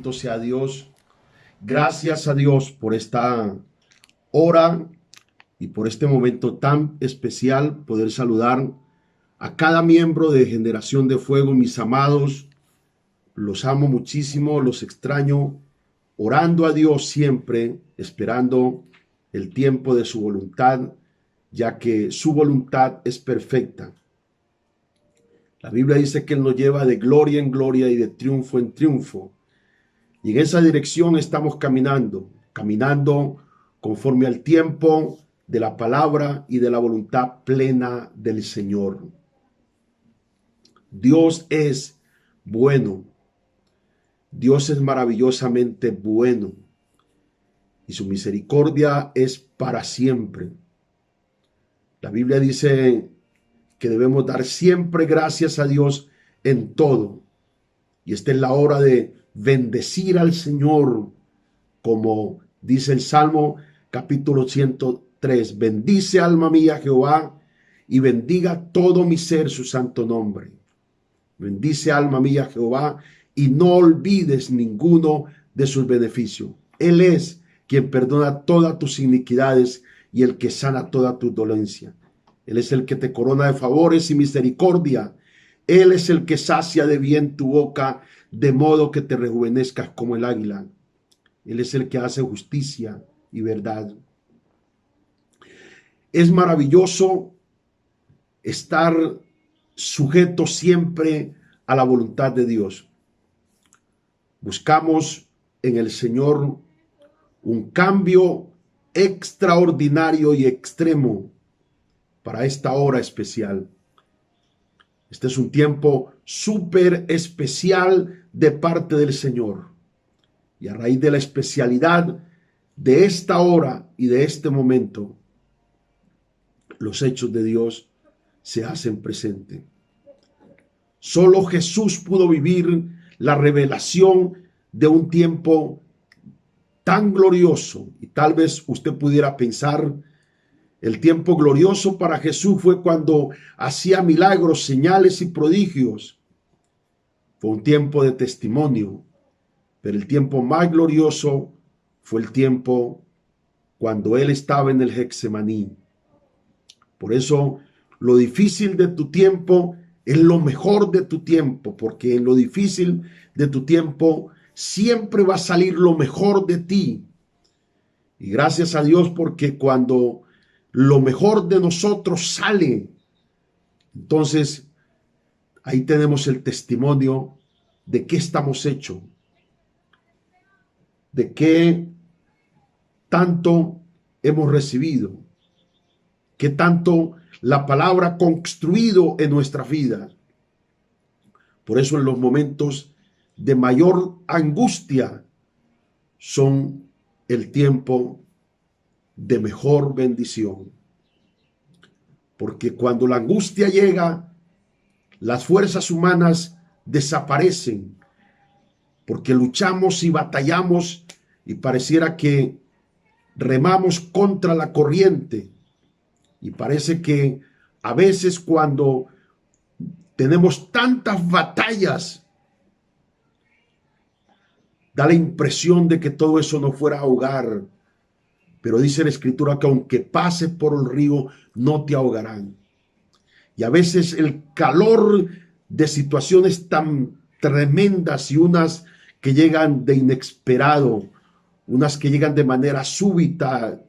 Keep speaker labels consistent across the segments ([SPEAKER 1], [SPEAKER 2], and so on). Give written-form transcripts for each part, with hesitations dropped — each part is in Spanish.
[SPEAKER 1] bendito sea Dios. Gracias a Dios por esta hora y por este momento tan especial, poder saludar a cada miembro de Generación de Fuego, mis amados. Los amo muchísimo, los extraño, orando a Dios siempre, esperando el tiempo de su voluntad, ya que su voluntad es perfecta. La Biblia dice que Él nos lleva de gloria en gloria y de triunfo en triunfo. Y en esa dirección estamos caminando conforme al tiempo de la palabra y de la voluntad plena del Señor. Dios es bueno. Dios es maravillosamente bueno. Y su misericordia es para siempre. La Biblia dice que debemos dar siempre gracias a Dios en todo. Y esta es la hora de bendecir al Señor, como dice el Salmo capítulo 103. Bendice alma mía Jehová y bendiga todo mi ser su santo nombre. Bendice alma mía Jehová y no olvides ninguno de sus beneficios. Él es quien perdona todas tus iniquidades y el que sana toda tu dolencia. Él es el que te corona de favores y misericordia. Él es el que sacia de bien tu boca, de modo que te rejuvenezcas como el águila. Él es el que hace justicia y verdad. Es maravilloso estar sujeto siempre a la voluntad de Dios. Buscamos en el Señor un cambio extraordinario y extremo para esta hora especial. Este es un tiempo súper especial de parte del Señor. Y a raíz de la especialidad de esta hora y de este momento, los hechos de Dios se hacen presentes. Solo Jesús pudo vivir la revelación de un tiempo tan glorioso. Y tal vez usted pudiera pensar, el tiempo glorioso para Jesús fue cuando hacía milagros, señales y prodigios. Fue un tiempo de testimonio, pero el tiempo más glorioso fue el tiempo cuando Él estaba en el Getsemaní. Por eso, lo difícil de tu tiempo es lo mejor de tu tiempo, porque en lo difícil de tu tiempo siempre va a salir lo mejor de ti. Y gracias a Dios, porque cuando lo mejor de nosotros sale, entonces ahí tenemos el testimonio de qué estamos hechos, de qué tanto hemos recibido, qué tanto la palabra ha construido en nuestra vida. Por eso en los momentos de mayor angustia son el tiempo de mejor bendición. Porque cuando la angustia llega, las fuerzas humanas desaparecen, porque luchamos y batallamos y pareciera que remamos contra la corriente. Y parece que a veces cuando tenemos tantas batallas, da la impresión de que todo eso no fuera a ahogar. Pero dice la Escritura que aunque pases por el río, no te ahogarán. Y a veces el calor de situaciones tan tremendas y unas que llegan de inesperado, unas que llegan de manera súbita,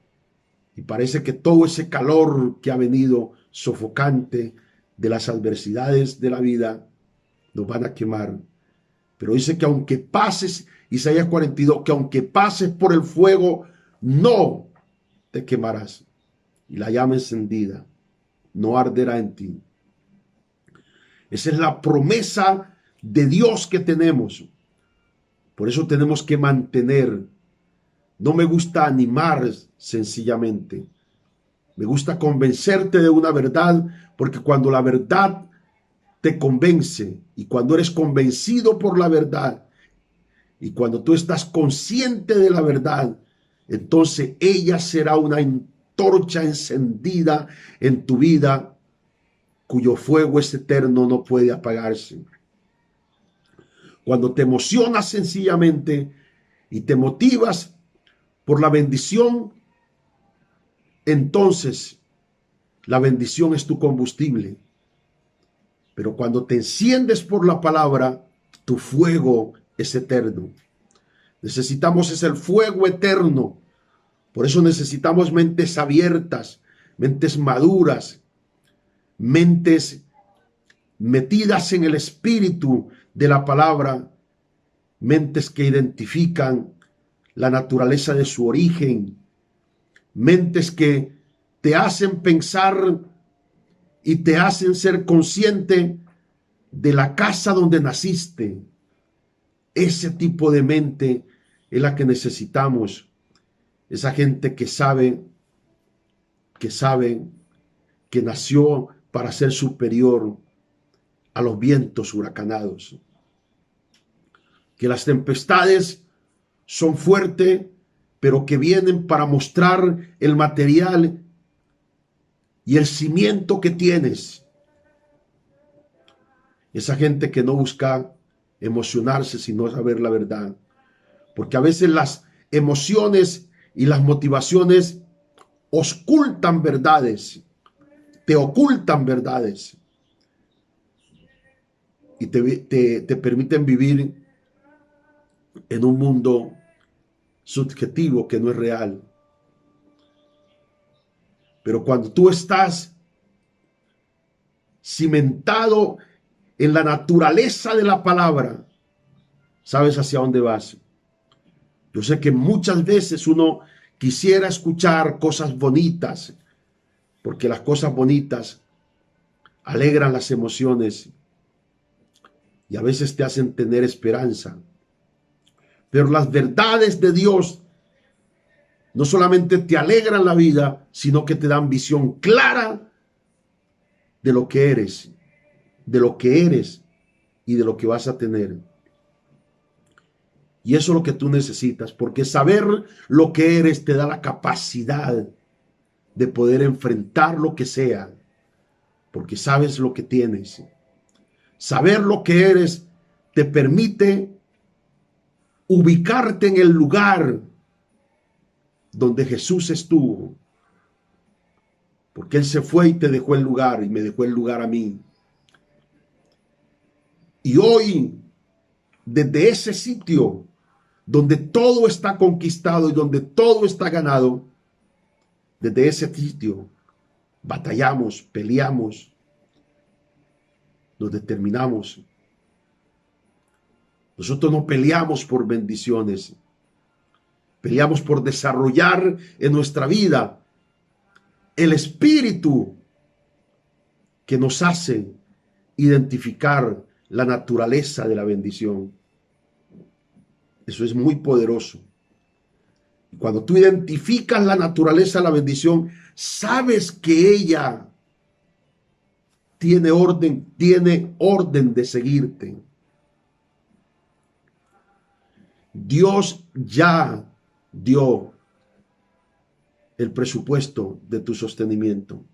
[SPEAKER 1] y parece que todo ese calor que ha venido sofocante de las adversidades de la vida nos van a quemar. Pero dice que aunque pases, Isaías 42, que aunque pases por el fuego, no te quemarás. Y la llama encendida no arderá en ti. Esa es la promesa de Dios que tenemos. Por eso tenemos que mantener. No me gusta animar sencillamente. Me gusta convencerte de una verdad, porque cuando la verdad te convence y cuando eres convencido por la verdad y cuando tú estás consciente de la verdad, entonces ella será una antorcha encendida en tu vida cuyo fuego es eterno, no puede apagarse. Cuando te emocionas sencillamente y te motivas por la bendición, entonces la bendición es tu combustible. Pero cuando te enciendes por la palabra, tu fuego es eterno. Necesitamos es el fuego eterno. Por eso necesitamos mentes abiertas, mentes maduras, mentes metidas en el espíritu de la palabra, mentes que identifican la naturaleza de su origen, mentes que te hacen pensar y te hacen ser consciente de la casa donde naciste. Ese tipo de mente es la que necesitamos. Esa gente que sabe que nació para ser superior a los vientos huracanados. Que las tempestades son fuertes, pero que vienen para mostrar el material y el cimiento que tienes. Esa gente que no busca emocionarse, sino saber la verdad. Porque a veces las emociones y las motivaciones ocultan verdades, te ocultan verdades y te permiten vivir en un mundo subjetivo que no es real. Pero cuando tú estás cimentado en la naturaleza de la palabra, sabes hacia dónde vas. Yo sé que muchas veces uno quisiera escuchar cosas bonitas, porque las cosas bonitas alegran las emociones y a veces te hacen tener esperanza. Pero las verdades de Dios no solamente te alegran la vida, sino que te dan visión clara de lo que eres, y de lo que vas a tener. Y eso es lo que tú necesitas, porque saber lo que eres te da la capacidad de poder enfrentar lo que sea, porque sabes lo que tienes. Saber lo que eres te permite ubicarte en el lugar donde Jesús estuvo, porque Él se fue y te dejó el lugar y me dejó el lugar a mí. Y hoy, desde ese sitio donde todo está conquistado y donde todo está ganado, desde ese sitio batallamos, peleamos, nos determinamos. Nosotros no peleamos por bendiciones, peleamos por desarrollar en nuestra vida el espíritu que nos hace identificar la naturaleza de la bendición. Eso es muy poderoso. Cuando tú identificas la naturaleza de la bendición, sabes que ella tiene orden de seguirte. Dios ya dio el presupuesto de tu sostenimiento.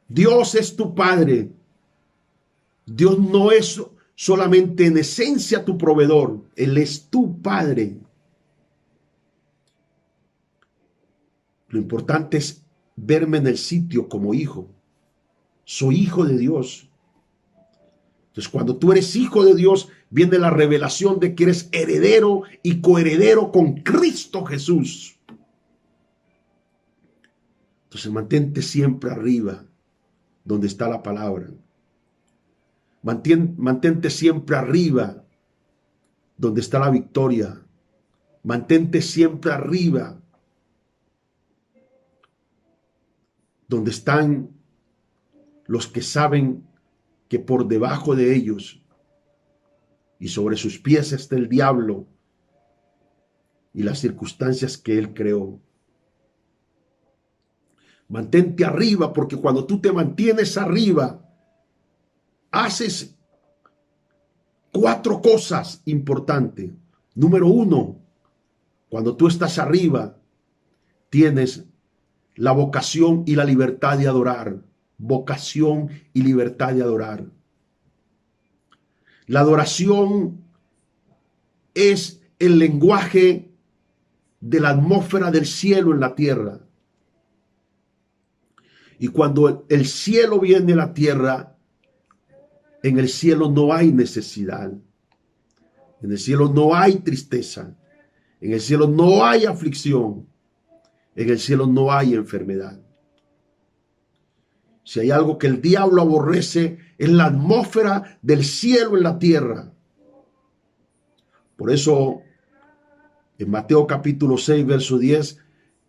[SPEAKER 1] Dios es tu Padre. Dios no es solamente en esencia tu proveedor, Él es tu Padre. Lo importante es verme en el sitio como hijo. Soy hijo de Dios. Entonces, cuando tú eres hijo de Dios, viene la revelación de que eres heredero y coheredero con Cristo Jesús. Entonces, mantente siempre arriba, donde está la palabra. Mantente siempre arriba, donde está la victoria. Mantente siempre arriba, donde están los que saben que por debajo de ellos y sobre sus pies está el diablo y las circunstancias que él creó. Mantente arriba, porque cuando tú te mantienes arriba, haces 4 cosas importantes. Número 1, cuando tú estás arriba, tienes la vocación y la libertad de adorar. Vocación y libertad de adorar. La adoración es el lenguaje de la atmósfera del cielo en la tierra. Y cuando el cielo viene a la tierra, en el cielo no hay necesidad. En el cielo no hay tristeza. En el cielo no hay aflicción. En el cielo no hay enfermedad. Si hay algo que el diablo aborrece, es la atmósfera del cielo en la tierra. Por eso, en Mateo capítulo 6, verso 10,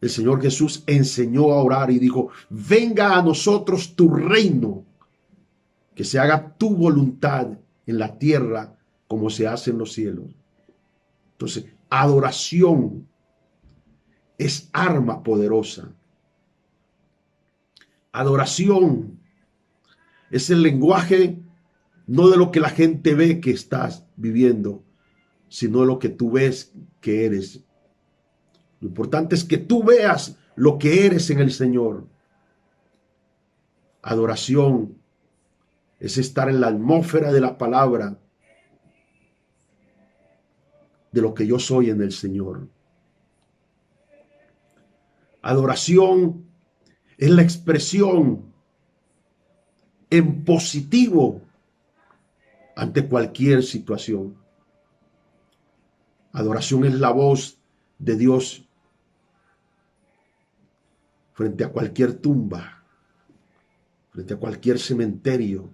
[SPEAKER 1] el Señor Jesús enseñó a orar y dijo: venga a nosotros tu reino, que se haga tu voluntad en la tierra como se hace en los cielos. Entonces, adoración es arma poderosa. Adoración es el lenguaje no de lo que la gente ve que estás viviendo, sino de lo que tú ves que eres. Lo importante es que tú veas lo que eres en el Señor. Adoración es estar en la atmósfera de la palabra, de lo que yo soy en el Señor. Adoración es la expresión en positivo ante cualquier situación. Adoración es la voz de Dios frente a cualquier tumba, frente a cualquier cementerio,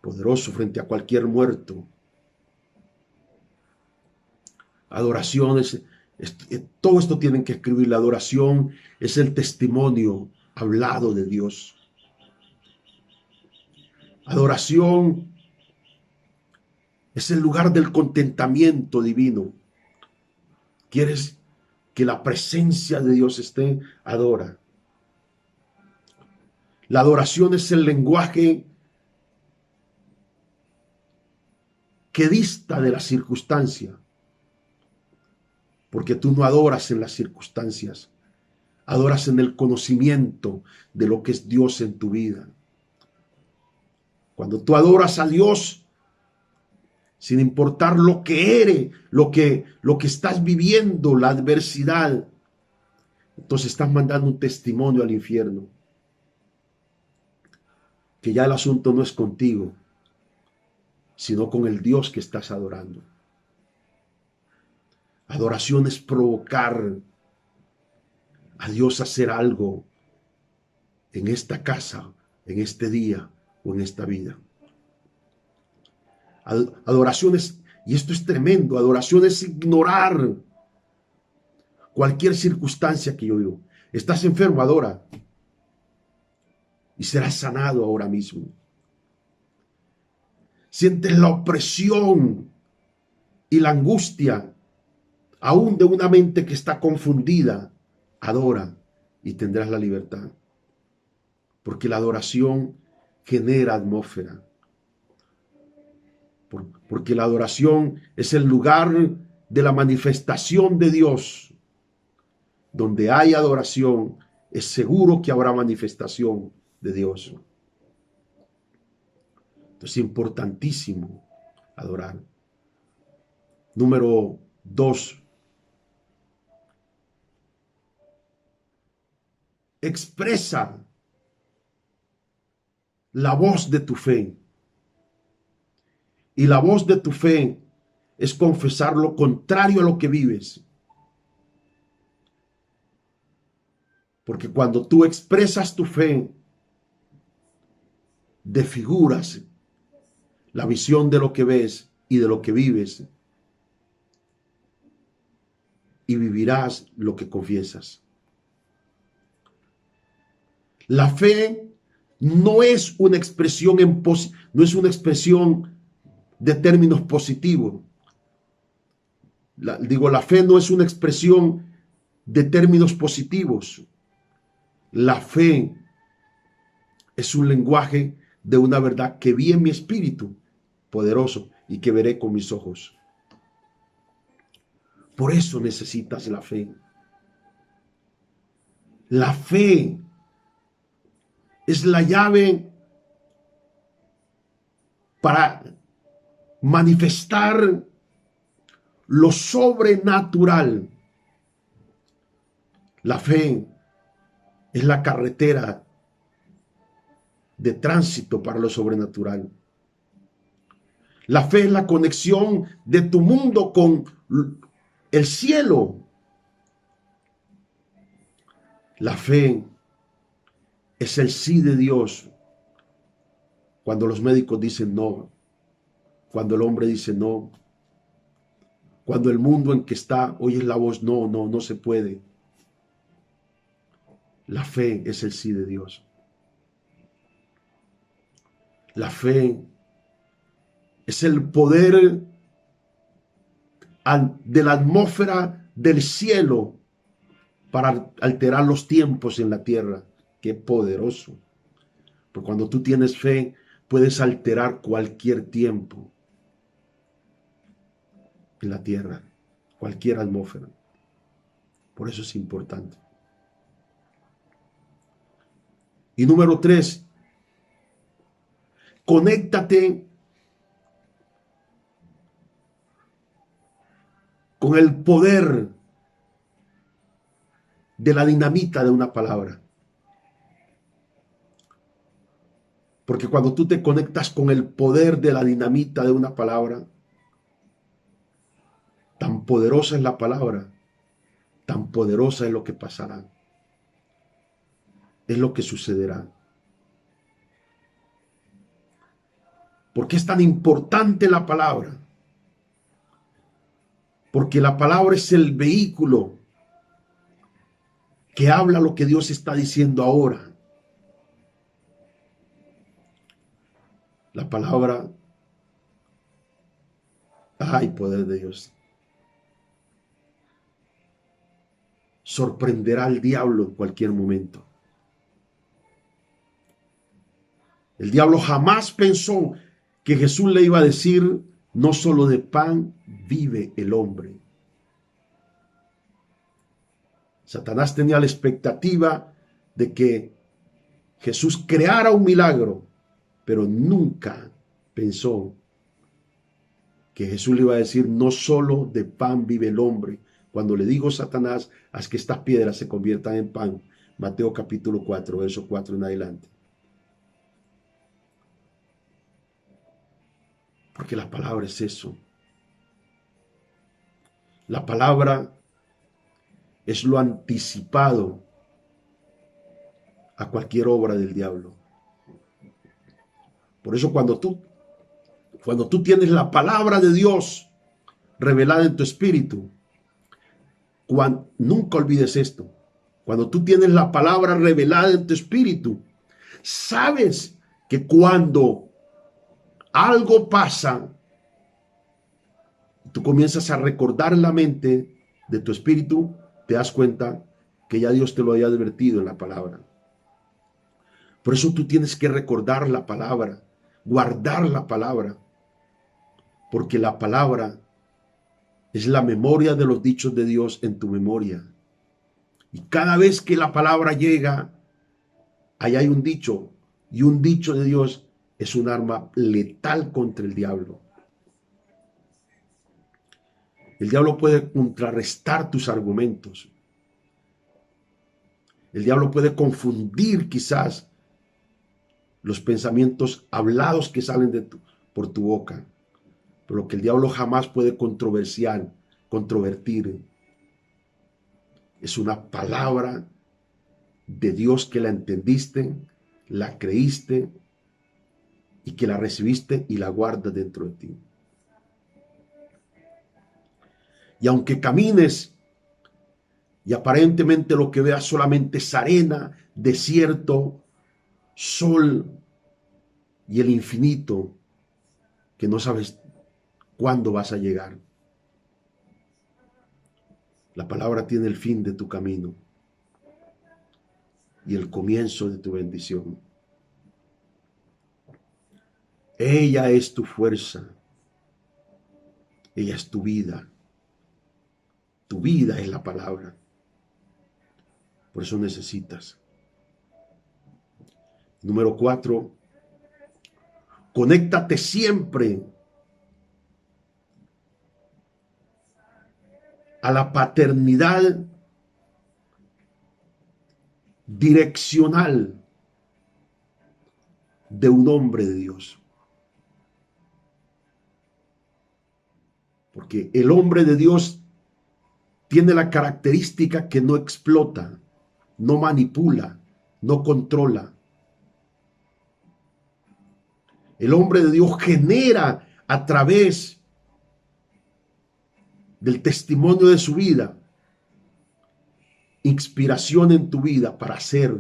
[SPEAKER 1] poderoso frente a cualquier muerto. Adoración es todo esto tienen que escribir. La adoración es el testimonio hablado de Dios. Adoración es el lugar del contentamiento divino. ¿Quieres que la presencia de Dios esté? Adora. La adoración es el lenguaje que dista de la circunstancia, porque tú no adoras en las circunstancias, adoras en el conocimiento de lo que es Dios en tu vida. Cuando tú adoras a Dios, sin importar lo que eres, lo que estás viviendo, la adversidad, entonces estás mandando un testimonio al infierno, que ya el asunto no es contigo, sino con el Dios que estás adorando. Adoración es provocar a Dios a hacer algo en esta casa, en este día o en esta vida. Adoración es, y esto es tremendo, adoración es ignorar cualquier circunstancia que yo vivo. Estás enfermo, adora y serás sanado ahora mismo. Sientes la opresión y la angustia aún de una mente que está confundida, adora y tendrás la libertad. Porque la adoración genera atmósfera. Porque la adoración es el lugar de la manifestación de Dios. Donde hay adoración, es seguro que habrá manifestación de Dios. Entonces es importantísimo adorar. Número 2. Expresa la voz de tu fe. Y la voz de tu fe es confesar lo contrario a lo que vives. Porque cuando tú expresas tu fe, desfiguras la visión de lo que ves y de lo que vives. Y vivirás lo que confiesas. La fe no es una expresión de términos positivos. La fe no es una expresión de términos positivos. La fe es un lenguaje de una verdad que vi en mi espíritu poderoso y que veré con mis ojos. Por eso necesitas la fe. La fe es la llave para manifestar lo sobrenatural. La fe es la carretera de tránsito para lo sobrenatural. La fe es la conexión de tu mundo con el cielo. La fe es el sí de Dios cuando los médicos dicen no, cuando el hombre dice no, cuando el mundo en que está oye la voz no, no, no se puede. La fe es el sí de Dios. La fe es el poder de la atmósfera del cielo para alterar los tiempos en la tierra. Qué poderoso. Porque cuando tú tienes fe, puedes alterar cualquier tiempo en la tierra, cualquier atmósfera. Por eso es importante. Y número 3, conéctate con el poder de la dinamita de una palabra. Porque cuando tú te conectas con el poder de la dinamita de una palabra, tan poderosa es la palabra, tan poderosa es lo que pasará, es lo que sucederá. ¿Por qué es tan importante la palabra? Porque la palabra es el vehículo que habla lo que Dios está diciendo ahora. La palabra, ay, poder de Dios, sorprenderá al diablo en cualquier momento. El diablo jamás pensó que Jesús le iba a decir, no solo de pan vive el hombre. Satanás tenía la expectativa de que Jesús creara un milagro, pero nunca pensó que Jesús le iba a decir, no solo de pan vive el hombre. Cuando le dijo Satanás, haz que estas piedras se conviertan en pan. Mateo capítulo 4, verso 4 en adelante. Porque la palabra es eso. La palabra es lo anticipado a cualquier obra del diablo. Por eso cuando tú tienes la palabra de Dios revelada en tu espíritu, nunca olvides esto. Cuando tú tienes la palabra revelada en tu espíritu, sabes que cuando algo pasa, tú comienzas a recordar en la mente de tu espíritu, te das cuenta que ya Dios te lo había advertido en la palabra. Por eso tú tienes que recordar la palabra, guardar la palabra, porque la palabra es la memoria de los dichos de Dios en tu memoria. Y cada vez que la palabra llega, ahí hay un dicho, y un dicho de Dios es un arma letal contra el diablo. El diablo puede contrarrestar tus argumentos. El diablo puede confundir quizás los pensamientos hablados que salen por tu boca. Pero lo que el diablo jamás puede controvertir, es una palabra de Dios que la entendiste, la creíste y que la recibiste y la guardas dentro de ti. Y aunque camines y aparentemente lo que veas solamente es arena, desierto, sol y el infinito, que no sabes cuándo vas a llegar. La palabra tiene el fin de tu camino y el comienzo de tu bendición. Ella es tu fuerza. Ella es tu vida. Tu vida es la palabra. Por eso necesitas. Número 4, conéctate siempre a la paternidad direccional de un hombre de Dios. Porque el hombre de Dios tiene la característica que no explota, no manipula, no controla. El hombre de Dios genera a través del testimonio de su vida inspiración en tu vida para hacer,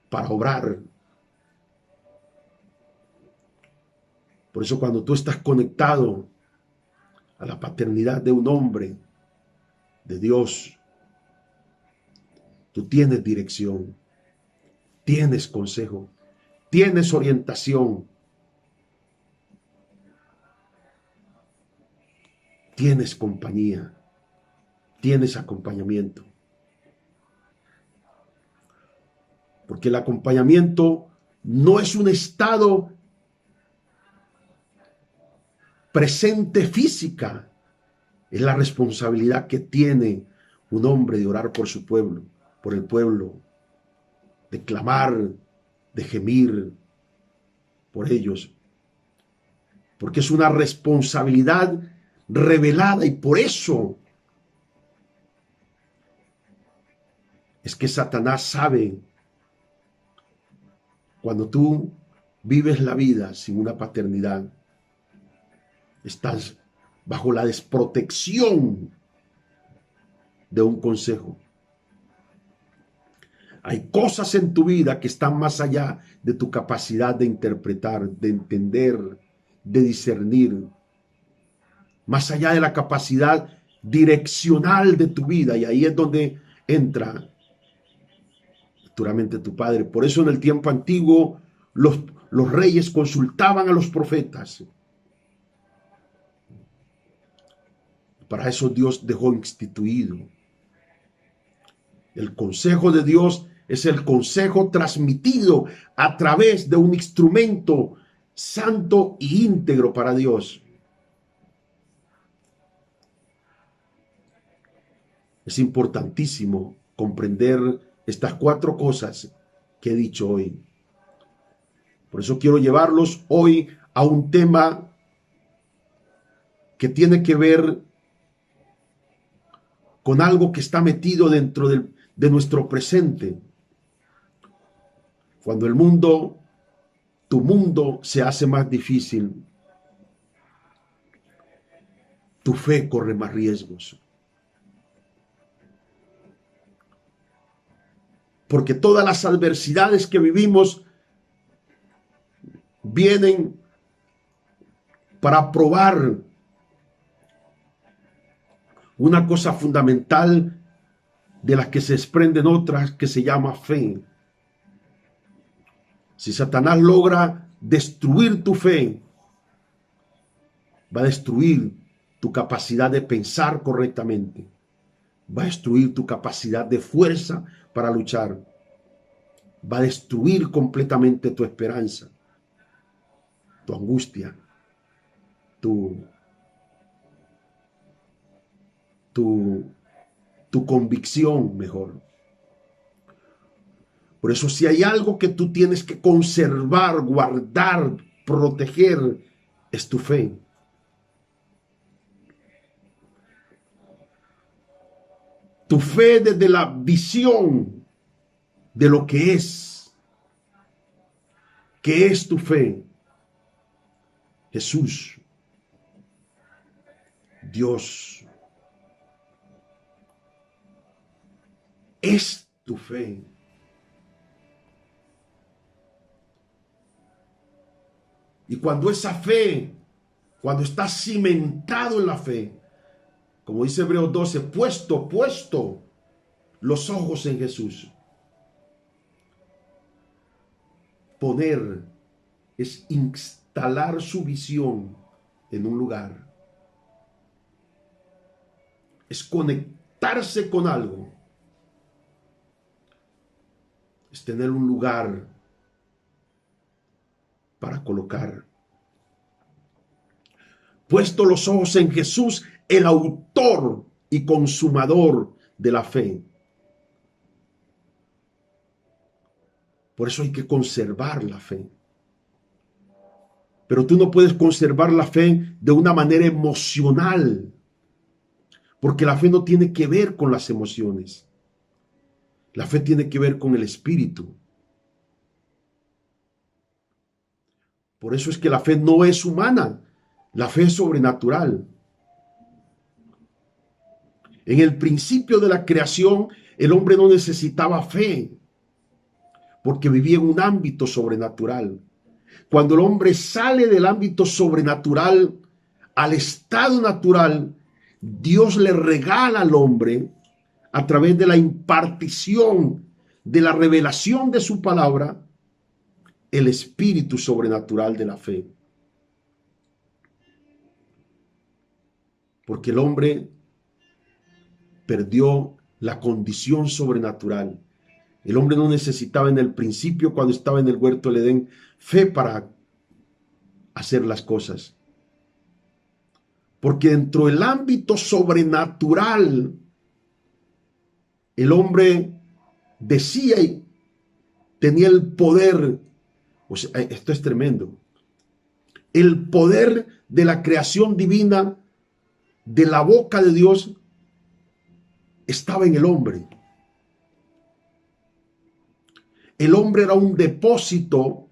[SPEAKER 1] para obrar. Por eso cuando tú estás conectado a la paternidad de un hombre de Dios, tú tienes dirección, tienes consejo, tienes orientación, tienes compañía, tienes acompañamiento. Porque el acompañamiento no es un estado presente física, es la responsabilidad que tiene un hombre de orar por su pueblo, por el pueblo, de clamar, de gemir por ellos, porque es una responsabilidad revelada y por eso es que Satanás sabe cuando tú vives la vida sin una paternidad, estás bajo la desprotección de un consejo. Hay cosas en tu vida que están más allá de tu capacidad de interpretar, de entender, de discernir, más allá de la capacidad direccional de tu vida. Y ahí es donde entra naturalmente tu padre. Por eso en el tiempo antiguo los reyes consultaban a los profetas. Para eso Dios dejó instituido. El consejo de Dios es el consejo transmitido a través de un instrumento santo e íntegro para Dios. Es importantísimo comprender estas 4 cosas que he dicho hoy. Por eso quiero llevarlos hoy a un tema que tiene que ver con algo que está metido dentro de nuestro presente. Cuando tu mundo se hace más difícil, tu fe corre más riesgos. Porque todas las adversidades que vivimos vienen para probar una cosa fundamental de las que se desprenden otras que se llama fe. Si Satanás logra destruir tu fe, va a destruir tu capacidad de pensar correctamente, va a destruir tu capacidad de fuerza para luchar, va a destruir completamente tu esperanza, tu angustia, tu convicción mejor. Por eso si hay algo que tú tienes que conservar, guardar, proteger, es tu fe. Tu fe desde la visión de lo que es. ¿Qué es tu fe? Jesús, Dios. Es tu fe. Y cuando esa fe, cuando estás cimentado en la fe, como dice Hebreos 12, puesto los ojos en Jesús. Poner es instalar su visión en un lugar. Es conectarse con algo. Es tener un lugar para colocar. Puesto los ojos en Jesús el autor y consumador de la fe. Por eso hay que conservar la fe. Pero tú no puedes conservar la fe de una manera emocional, porque la fe no tiene que ver con las emociones. La fe tiene que ver con el espíritu. Por eso es que la fe no es humana, la fe es sobrenatural. En el principio de la creación, el hombre no necesitaba fe, porque vivía en un ámbito sobrenatural. Cuando el hombre sale del ámbito sobrenatural al estado natural, Dios le regala al hombre, a través de la impartición de la revelación de su palabra, el espíritu sobrenatural de la fe. Porque el hombre perdió la condición sobrenatural. El hombre no necesitaba en el principio, cuando estaba en el huerto del Edén, fe para hacer las cosas. Porque dentro del ámbito sobrenatural, el hombre decía y tenía el poder. O sea, esto es tremendo. El poder de la creación divina, de la boca de Dios, estaba en el hombre. El hombre era un depósito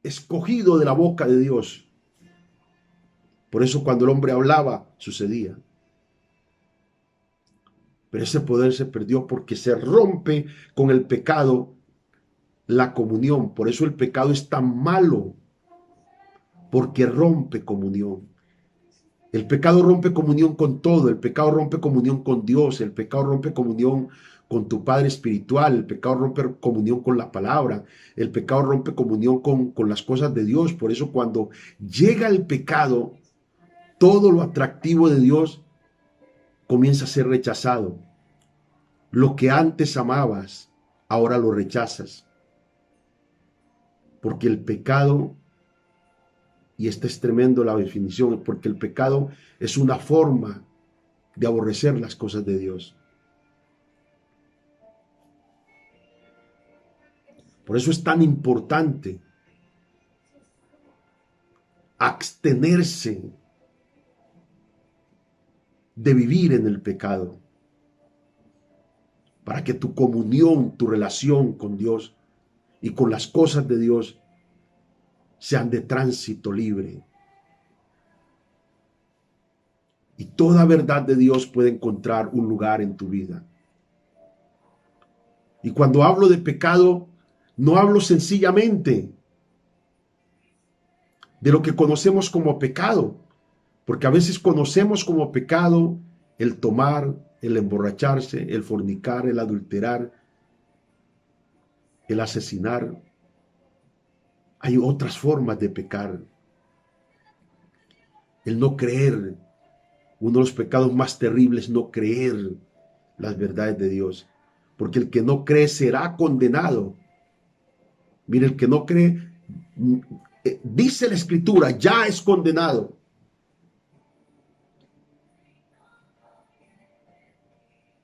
[SPEAKER 1] escogido de la boca de Dios. Por eso cuando el hombre hablaba, sucedía. Pero ese poder se perdió porque se rompe con el pecado la comunión. Por eso el pecado es tan malo, porque rompe comunión. El pecado rompe comunión con todo. El pecado rompe comunión con Dios. El pecado rompe comunión con tu Padre espiritual. El pecado rompe comunión con la palabra. El pecado rompe comunión con las cosas de Dios. Por eso cuando llega el pecado, todo lo atractivo de Dios comienza a ser rechazado. Lo que antes amabas, ahora lo rechazas. Porque el pecado, y esta es tremendo la definición, porque el pecado es una forma de aborrecer las cosas de Dios. Por eso es tan importante abstenerse de vivir en el pecado, para que tu comunión, tu relación con Dios y con las cosas de Dios sean de tránsito libre. Y toda verdad de Dios puede encontrar un lugar en tu vida. Y cuando hablo de pecado, no hablo sencillamente de lo que conocemos como pecado, porque a veces conocemos como pecado el tomar, el emborracharse, el fornicar, el adulterar, el asesinar. Hay otras formas de pecar. El no creer. Uno de los pecados más terribles, no creer las verdades de Dios. Porque el que no cree será condenado. Mire, el que no cree, dice la Escritura, ya es condenado.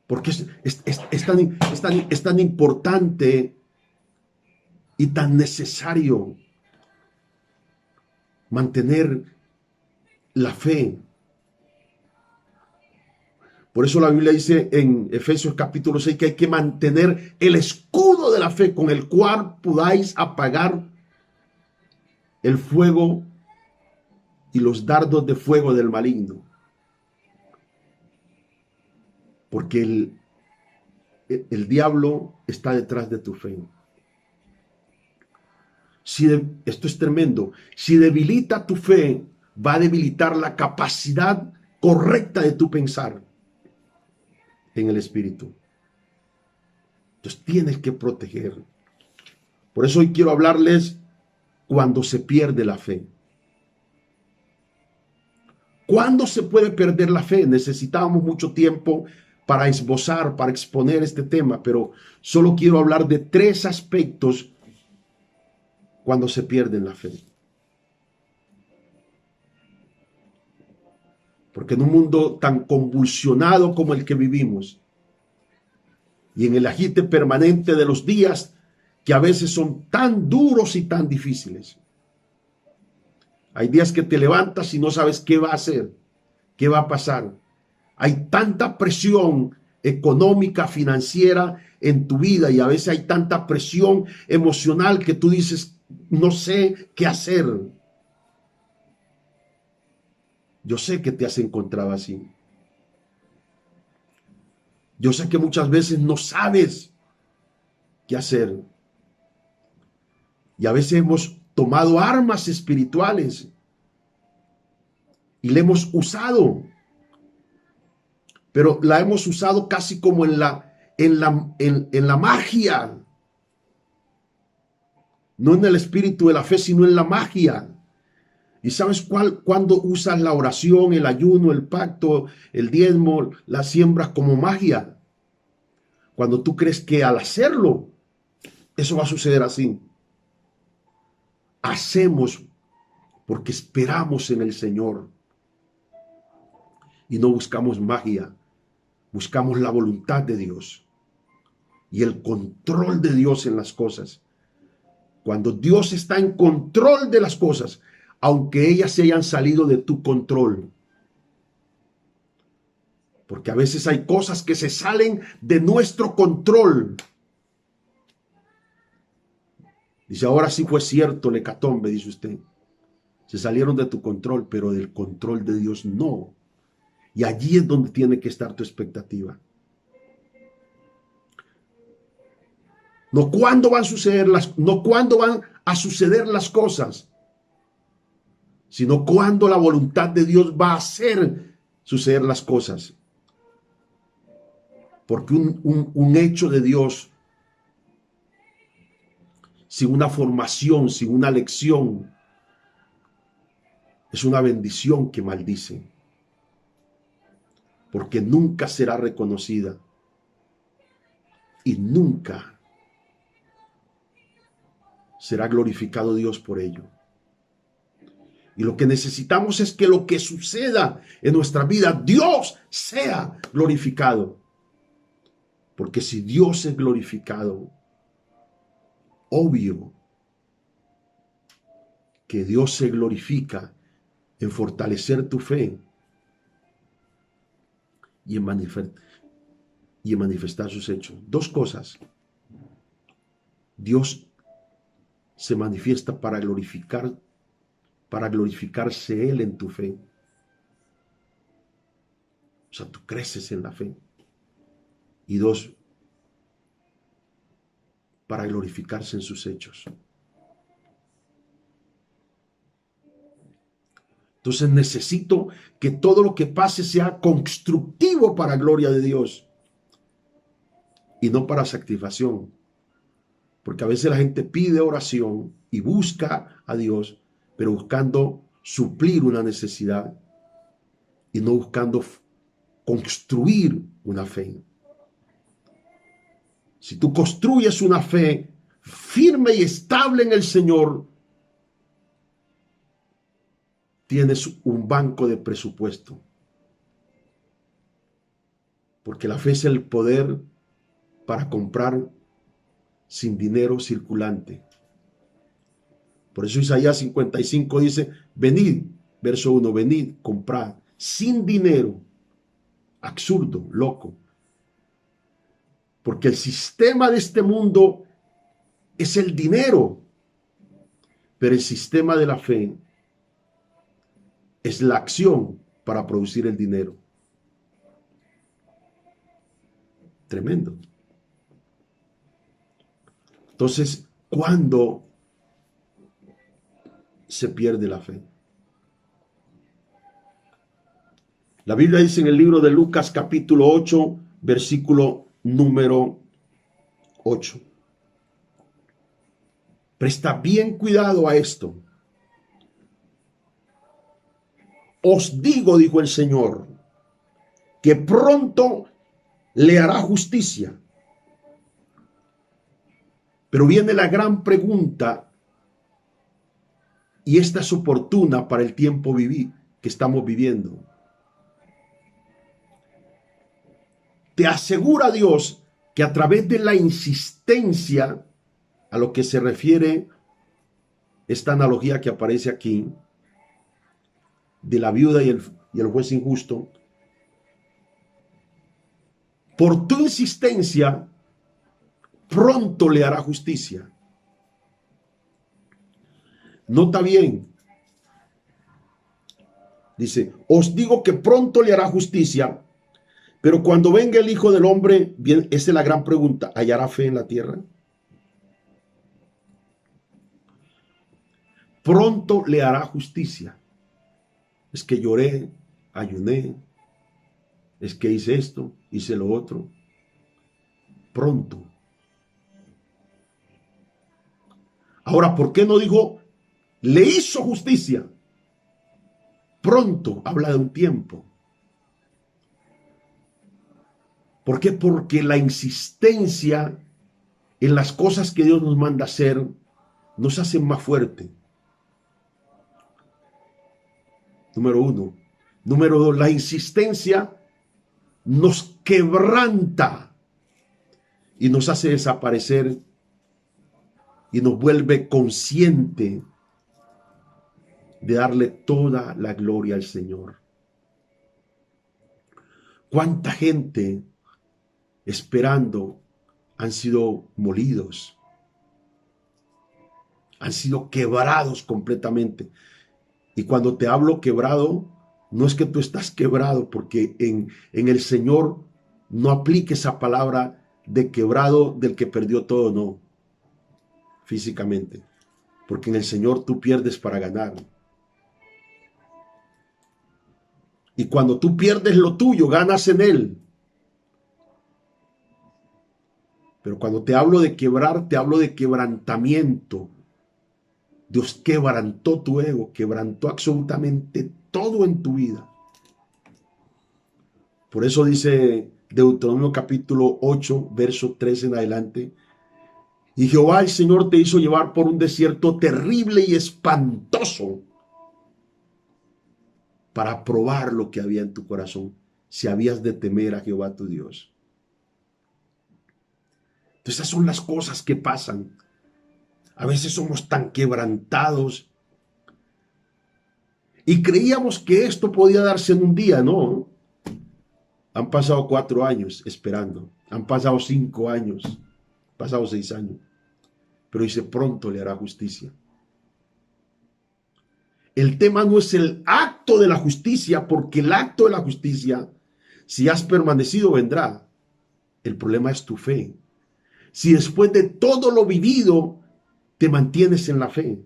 [SPEAKER 1] Porque es tan importante y tan necesario mantener la fe. Por eso la Biblia dice en Efesios capítulo 6 que hay que mantener el escudo de la fe con el cual podáis apagar el fuego y los dardos de fuego del maligno. Porque el diablo está detrás de tu fe. Esto es tremendo. Si debilita tu fe, va a debilitar la capacidad correcta de tu pensar en el espíritu. Entonces tienes que proteger. Por eso hoy quiero hablarles cuando se pierde la fe. ¿Cuándo se puede perder la fe? Necesitábamos mucho tiempo para esbozar, para exponer este tema, pero solo quiero hablar de 3 aspectos cuando se pierde la fe. Porque en un mundo tan convulsionado como el que vivimos, y en el agite permanente de los días que a veces son tan duros y tan difíciles, hay días que te levantas y no sabes qué va a hacer, qué va a pasar. Hay tanta presión económica, financiera en tu vida, y a veces hay tanta presión emocional que tú dices, no sé qué hacer. Yo sé que te has encontrado así. Yo sé que muchas veces no sabes qué hacer. Y a veces hemos tomado armas espirituales y la hemos usado, pero la hemos usado casi como en la magia, no en el espíritu de la fe, sino en la magia. ¿Y sabes cuándo usas la oración, el ayuno, el pacto, el diezmo, las siembras como magia? Cuando tú crees que al hacerlo, eso va a suceder así. Hacemos porque esperamos en el Señor y no buscamos magia, buscamos la voluntad de Dios y el control de Dios en las cosas. Cuando Dios está en control de las cosas, aunque ellas se hayan salido de tu control, porque a veces hay cosas que se salen de nuestro control. Dice, ahora sí fue cierto, Lecatombe, dice usted. Se salieron de tu control, pero del control de Dios no. Y allí es donde tiene que estar tu expectativa. No cuándo van a suceder no cuándo van a suceder las cosas, sino cuándo la voluntad de Dios va a hacer suceder las cosas. Porque un hecho de Dios, sin una formación, sin una lección, es una bendición que maldice. Porque nunca será reconocida. Y nunca será glorificado Dios por ello. Y lo que necesitamos es que lo que suceda en nuestra vida, Dios sea glorificado. Porque si Dios es glorificado, obvio que Dios se glorifica en fortalecer tu fe y en manifestar sus hechos. Dos cosas. Dios se manifiesta para glorificarse Él en tu fe. O sea, tú creces en la fe. Y dos, para glorificarse en sus hechos. Entonces necesito que todo lo que pase sea constructivo para gloria de Dios y no para satisfacción. Porque a veces la gente pide oración y busca a Dios, pero buscando suplir una necesidad y no buscando construir una fe. Si tú construyes una fe firme y estable en el Señor, tienes un banco de presupuesto. Porque la fe es el poder para comprar sin dinero circulante. Por eso Isaías 55 dice, venid, verso 1, venid, comprad, sin dinero. Absurdo, loco. Porque el sistema de este mundo es el dinero, pero el sistema de la fe es la acción para producir el dinero. Tremendo. Entonces, ¿cuándo se pierde la fe? La Biblia dice en el libro de Lucas capítulo 8, versículo número 8. Presta bien cuidado a esto. Os digo, dijo el Señor, que pronto le hará justicia. Pero viene la gran pregunta, y esta es oportuna para el tiempo que estamos viviendo. te asegura Dios que a través de la insistencia, a lo que se refiere esta analogía que aparece aquí, de la viuda y el juez injusto, por tu insistencia, pronto le hará justicia. Nota bien, dice, os digo que pronto le hará justicia, pero cuando venga el Hijo del Hombre, bien, esa es la gran pregunta, ¿hallará fe en la tierra? Pronto le hará justicia. Es que lloré, ayuné, es que hice esto, hice lo otro. Pronto. Ahora, ¿por qué no dijo, le hizo justicia? Pronto habla de un tiempo. ¿Por qué? Porque la insistencia en las cosas que Dios nos manda hacer nos hace más fuerte. Número uno. Número dos, la insistencia nos quebranta y nos hace desaparecer y nos vuelve consciente de darle toda la gloria al Señor. ¿Cuánta gente esperando han sido molidos? Han sido quebrados completamente. Y cuando te hablo quebrado, no es que tú estás quebrado, porque en el Señor no aplique esa palabra de quebrado del que perdió todo, no, físicamente. Porque en el Señor tú pierdes para ganar. Y cuando tú pierdes lo tuyo, ganas en Él. Pero cuando te hablo de quebrar, te hablo de quebrantamiento. Dios quebrantó tu ego, quebrantó absolutamente todo en tu vida. Por eso dice Deuteronomio capítulo 8, verso 13 en adelante. Y Jehová el Señor te hizo llevar por un desierto terrible y espantoso para probar lo que había en tu corazón, si habías de temer a Jehová tu Dios. Entonces, esas son las cosas que pasan. A veces somos tan quebrantados y creíamos que esto podía darse en un día, ¿no? Han pasado 4 años esperando, han pasado 5 años, han pasado 6 años, pero dice, pronto le hará justicia. El tema no es el acto de la justicia, porque el acto de la justicia, si has permanecido, vendrá. El problema es tu fe. Si después de todo lo vivido, te mantienes en la fe.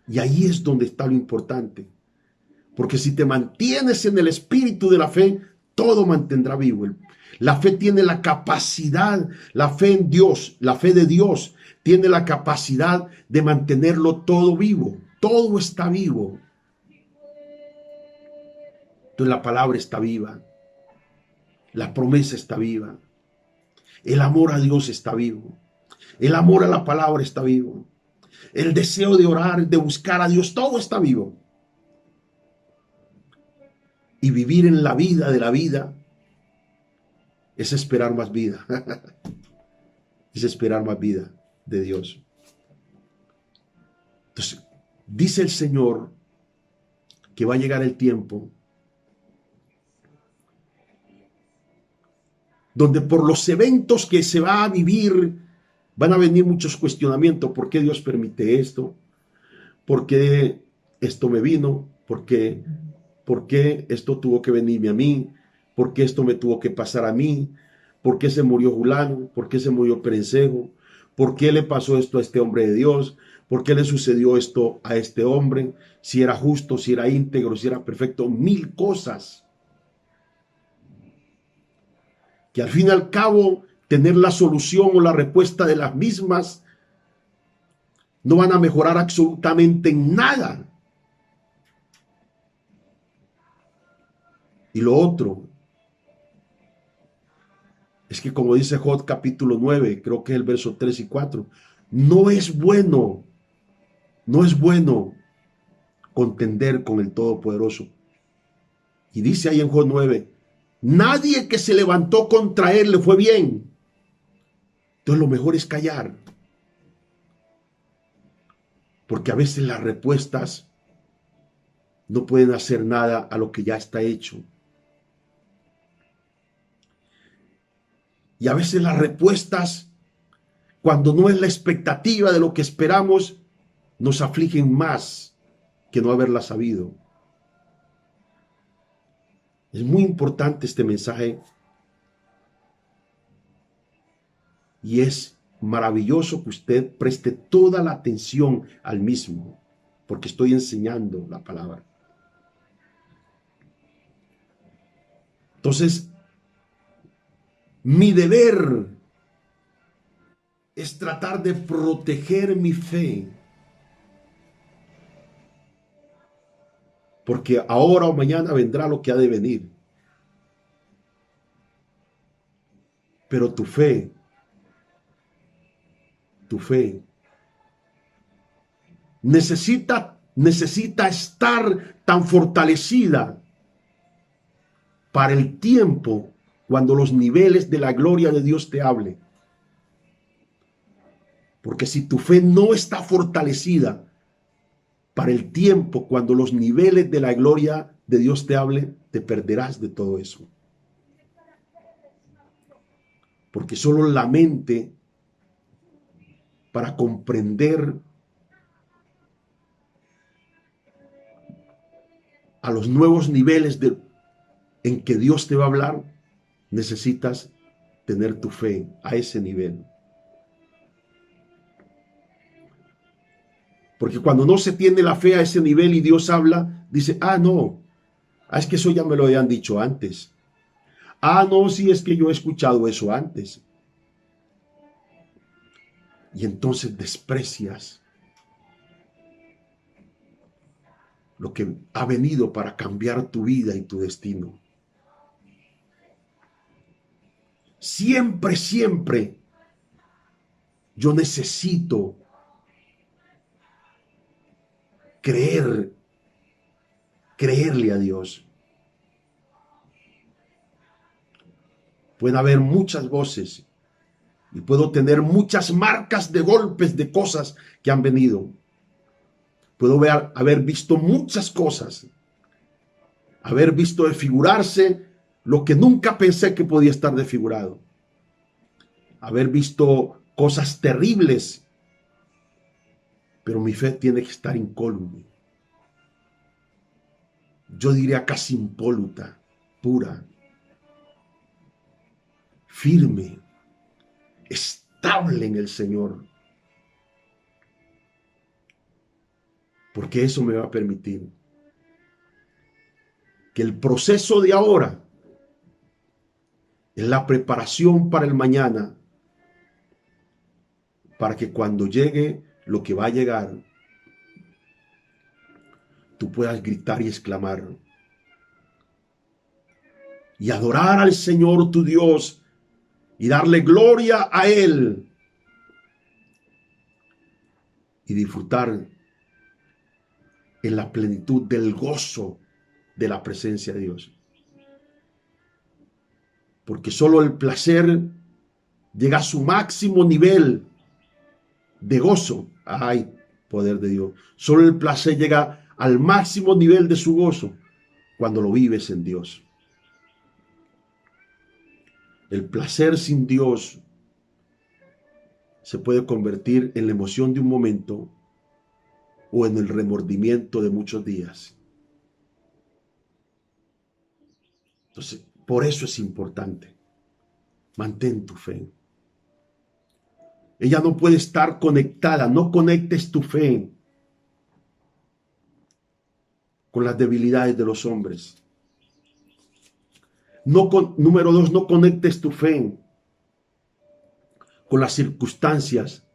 [SPEAKER 1] Y ahí es donde está lo importante. Porque si te mantienes en el espíritu de la fe, todo mantendrá vivo. La fe tiene la capacidad, la fe en Dios, la fe de Dios, tiene la capacidad de mantenerlo todo vivo. Todo está vivo. Entonces la palabra está viva. La promesa está viva. El amor a Dios está vivo. El amor a la palabra está vivo. El deseo de orar, de buscar a Dios, todo está vivo. Y vivir en la vida de la vida es esperar más vida. Es esperar más vida de Dios. Entonces, dice el Señor que va a llegar el tiempo donde por los eventos que se va a vivir van a venir muchos cuestionamientos. ¿Por qué Dios permite esto? ¿Por qué esto me vino? ¿Por qué esto tuvo que venirme a mí? ¿Por qué esto me tuvo que pasar a mí? ¿Por qué se murió Julano? ¿Por qué se murió Perencejo? ¿Por qué le pasó esto a este hombre de Dios? ¿Por qué le sucedió esto a este hombre? Si era justo, si era íntegro, si era perfecto, 1000 cosas. Que al fin y al cabo, tener la solución o la respuesta de las mismas no van a mejorar absolutamente nada. Y lo otro es que, como dice Job capítulo 9, creo que es el verso 3 y 4, no es bueno contender con el Todopoderoso. Y dice ahí en Job 9, Nadie que se levantó contra él le fue bien. Entonces lo mejor es callar. Porque a veces las respuestas no pueden hacer nada a lo que ya está hecho. Y a veces las respuestas, cuando no es la expectativa de lo que esperamos, nos afligen más que no haberla sabido. Es muy importante este mensaje y es maravilloso que usted preste toda la atención al mismo, porque estoy enseñando la palabra. Entonces, mi deber es tratar de proteger mi fe, porque ahora o mañana vendrá lo que ha de venir. Pero tu fe necesita estar tan fortalecida para el tiempo cuando los niveles de la gloria de Dios te hablen. Porque si tu fe no está fortalecida para el tiempo cuando los niveles de la gloria de Dios te hablen, te perderás de todo eso. Porque solo la mente, para comprender a los nuevos niveles en que Dios te va a hablar, necesitas tener tu fe a ese nivel. Porque cuando no se tiene la fe a ese nivel y Dios habla, dice, no, es que eso ya me lo habían dicho antes. No, sí, es que yo he escuchado eso antes. Y entonces desprecias lo que ha venido para cambiar tu vida y tu destino. Siempre, siempre yo necesito creerle a Dios. Puede haber muchas voces y puedo tener muchas marcas de golpes de cosas que han venido. Puedo haber visto muchas cosas, haber visto desfigurarse lo que nunca pensé que podía estar desfigurado, haber visto cosas terribles, pero mi fe tiene que estar incólume. Yo diría casi impoluta, pura, firme, estable en el Señor. Porque eso me va a permitir que el proceso de ahora es la preparación para el mañana, para que cuando llegue lo que va a llegar, tú puedas gritar y exclamar y adorar al Señor tu Dios y darle gloria a Él y disfrutar en la plenitud del gozo de la presencia de Dios. Porque solo el placer llega a su máximo nivel de gozo. ¡Ay, poder de Dios! Solo el placer llega al máximo nivel de su gozo cuando lo vives en Dios. El placer sin Dios se puede convertir en la emoción de un momento o en el remordimiento de muchos días. Entonces, por eso es importante. Mantén tu fe. Ella no puede estar conectada. No conectes tu fe con las debilidades de los hombres. Número 2, no conectes tu fe con las circunstancias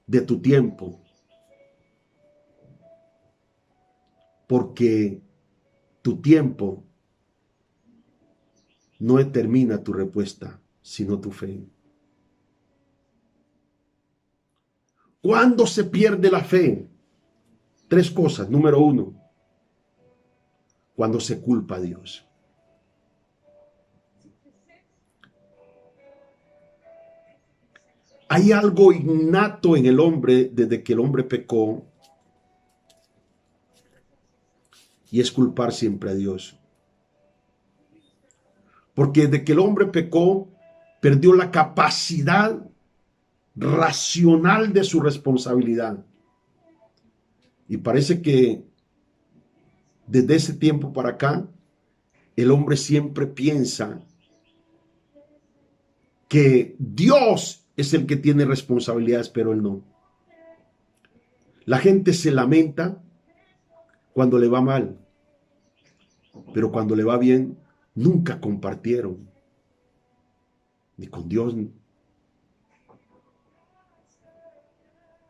[SPEAKER 1] de tu tiempo. Porque tu tiempo no determina tu respuesta, sino tu fe. ¿Cuándo se pierde la fe? 3 cosas. Número 1, cuando se culpa a Dios. Hay algo innato en el hombre desde que el hombre pecó, y es culpar siempre a Dios. Porque desde que el hombre pecó, perdió la capacidad racional de su responsabilidad. Y parece que desde ese tiempo para acá, el hombre siempre piensa que Dios es el que tiene responsabilidades, pero él no. La gente se lamenta cuando le va mal, pero cuando le va bien, nunca compartieron, ni con Dios.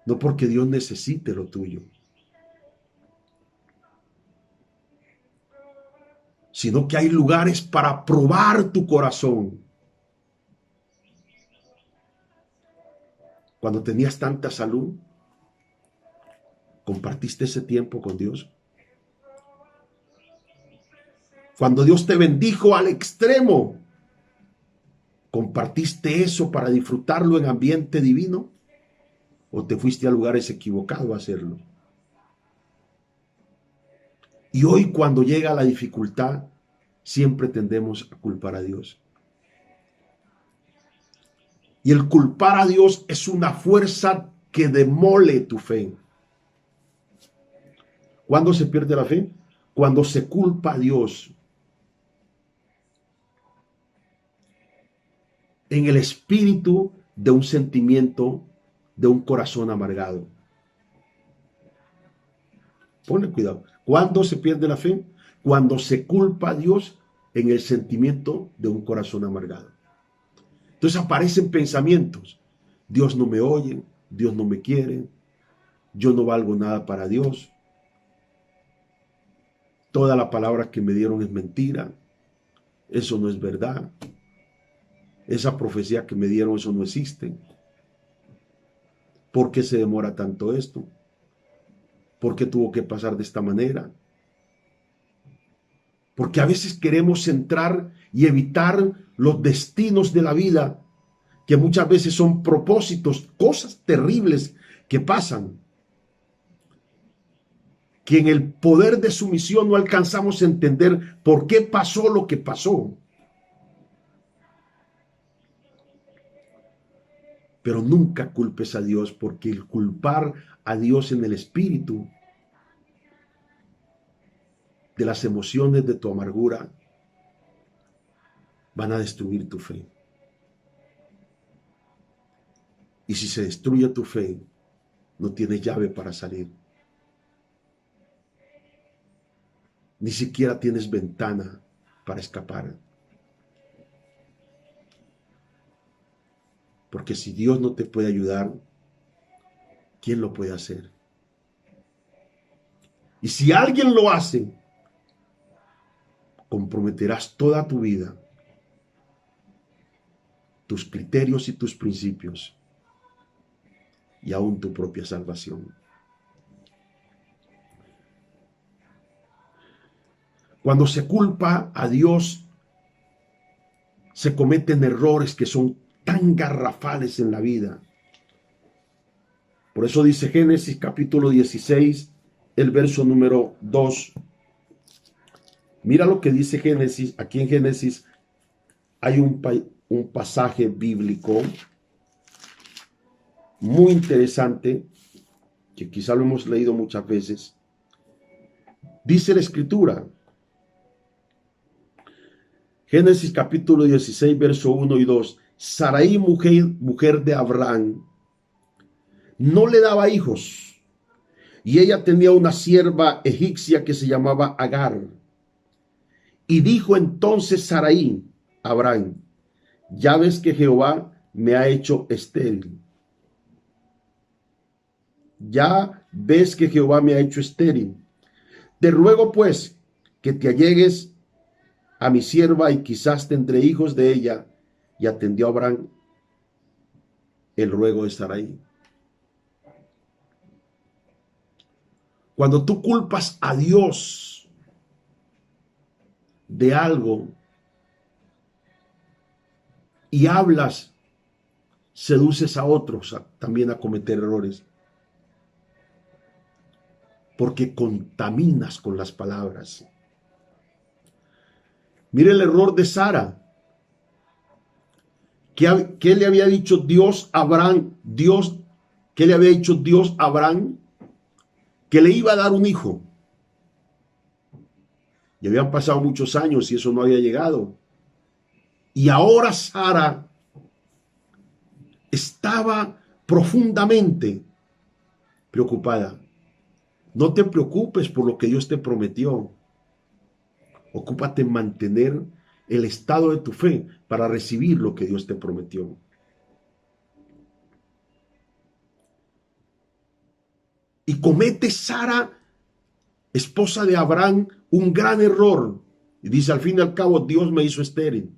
[SPEAKER 1] No porque Dios necesite lo tuyo, sino que hay lugares para probar tu corazón. Cuando tenías tanta salud, ¿compartiste ese tiempo con Dios? Cuando Dios te bendijo al extremo, ¿compartiste eso para disfrutarlo en ambiente divino? ¿O te fuiste a lugares equivocados a hacerlo? Y hoy, cuando llega la dificultad, siempre tendemos a culpar a Dios. Y el culpar a Dios es una fuerza que demole tu fe. ¿Cuándo se pierde la fe? Cuando se culpa a Dios en el espíritu de un sentimiento, de un corazón amargado. Ponle cuidado. ¿Cuándo se pierde la fe? Cuando se culpa a Dios en el sentimiento de un corazón amargado. Entonces aparecen pensamientos. Dios no me oye, Dios no me quiere, yo no valgo nada para Dios. Toda la palabra que me dieron es mentira. Eso no es verdad. Esa profecía que me dieron, eso no existe. ¿Por qué se demora tanto esto? ¿Por qué tuvo que pasar de esta manera? Porque a veces queremos centrar y evitar los destinos de la vida, que muchas veces son propósitos, cosas terribles que pasan, que en el poder de su misión no alcanzamos a entender por qué pasó lo que pasó. Pero nunca culpes a Dios, porque el culpar a Dios en el espíritu de las emociones de tu amargura van a destruir tu fe. Y si se destruye tu fe, no tienes llave para salir. Ni siquiera tienes ventana para escapar. Porque si Dios no te puede ayudar, ¿quién lo puede hacer? Y si alguien lo hace, comprometerás toda tu vida, tus criterios y tus principios, y aún tu propia salvación. Cuando se culpa a Dios, se cometen errores que son tan garrafales en la vida. Por eso dice Génesis capítulo 16, el verso número 2. Mira lo que dice Génesis. Aquí en Génesis hay un pasaje bíblico muy interesante, que quizá lo hemos leído muchas veces. Dice la Escritura, Génesis capítulo 16, verso 1 y 2. Sarai, mujer de Abraham, no le daba hijos, y ella tenía una sierva egipcia que se llamaba Agar. Y dijo entonces Sarai a Abraham, ya ves que Jehová me ha hecho estéril. Ya ves que Jehová me ha hecho estéril. Te ruego pues que te allegues a mi sierva y quizás tendré hijos de ella. Y atendió a Abraham el ruego de Sarai. Cuando tú culpas a Dios de algo y hablas seduces a otros también a cometer errores, porque contaminas con las palabras. Mire el error de Sara. ¿Qué le había dicho Dios a Abraham? ¿Qué le había dicho Dios a Abraham? Que le iba a dar un hijo. Y habían pasado muchos años y eso no había llegado. Y ahora Sara estaba profundamente preocupada. No te preocupes por lo que Dios te prometió. Ocúpate en mantener el estado de tu fe para recibir lo que Dios te prometió. Y comete Sara, esposa de Abraham, un gran error. Y dice, al fin y al cabo, Dios me hizo estéril.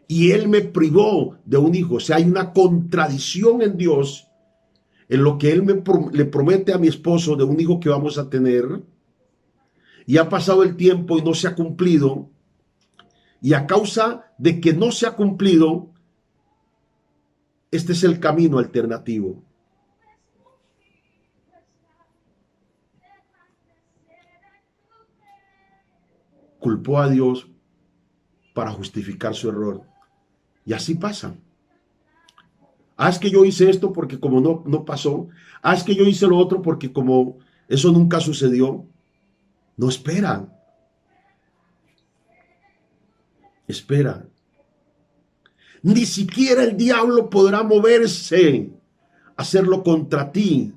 [SPEAKER 1] Y Él me privó de un hijo. O sea, hay una contradicción en Dios, en lo que Él le promete a mi esposo de un hijo que vamos a tener. Y ha pasado el tiempo y no se ha cumplido. Y a causa de que no se ha cumplido, este es el camino alternativo. Culpó a Dios para justificar su error. Y así pasa. Es que yo hice esto porque como no pasó. Es que yo hice lo otro porque como eso nunca sucedió. No, espera. Espera. Ni siquiera el diablo podrá moverse a hacerlo contra ti.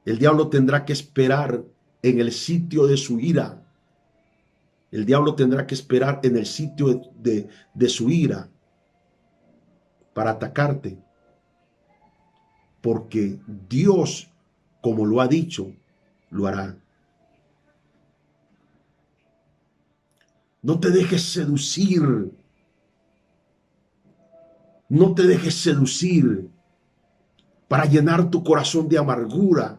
[SPEAKER 1] El diablo tendrá que esperar en el sitio de su ira. El diablo tendrá que esperar en el sitio de su ira para atacarte. Porque Dios, como lo ha dicho, lo hará. No te dejes seducir. No te dejes seducir para llenar tu corazón de amargura.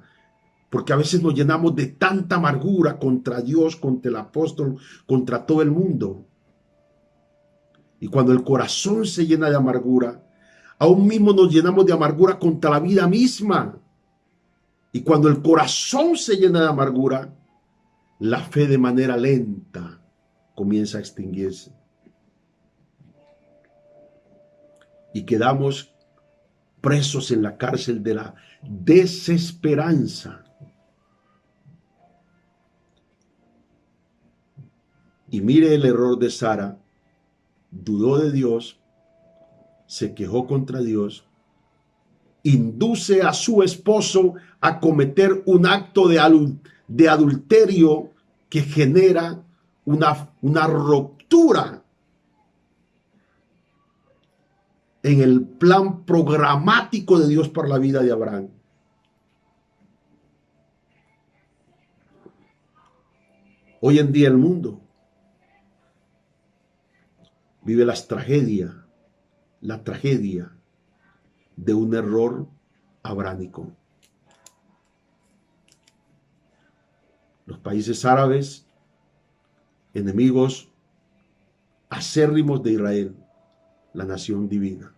[SPEAKER 1] Porque a veces nos llenamos de tanta amargura contra Dios, contra el apóstol, contra todo el mundo. Y cuando el corazón se llena de amargura, aún mismo nos llenamos de amargura contra la vida misma. Y cuando el corazón se llena de amargura, la fe de manera lenta comienza a extinguirse. Y quedamos presos en la cárcel de la desesperanza. Y mire el error de Sara. Dudó de Dios, se quejó contra Dios, induce a su esposo a cometer un acto de adulterio que genera una ruptura en el plan programático de Dios para la vida de Abraham. Hoy en día el mundo vive la tragedia de un error abrámico. Los países árabes, enemigos acérrimos de Israel, la nación divina.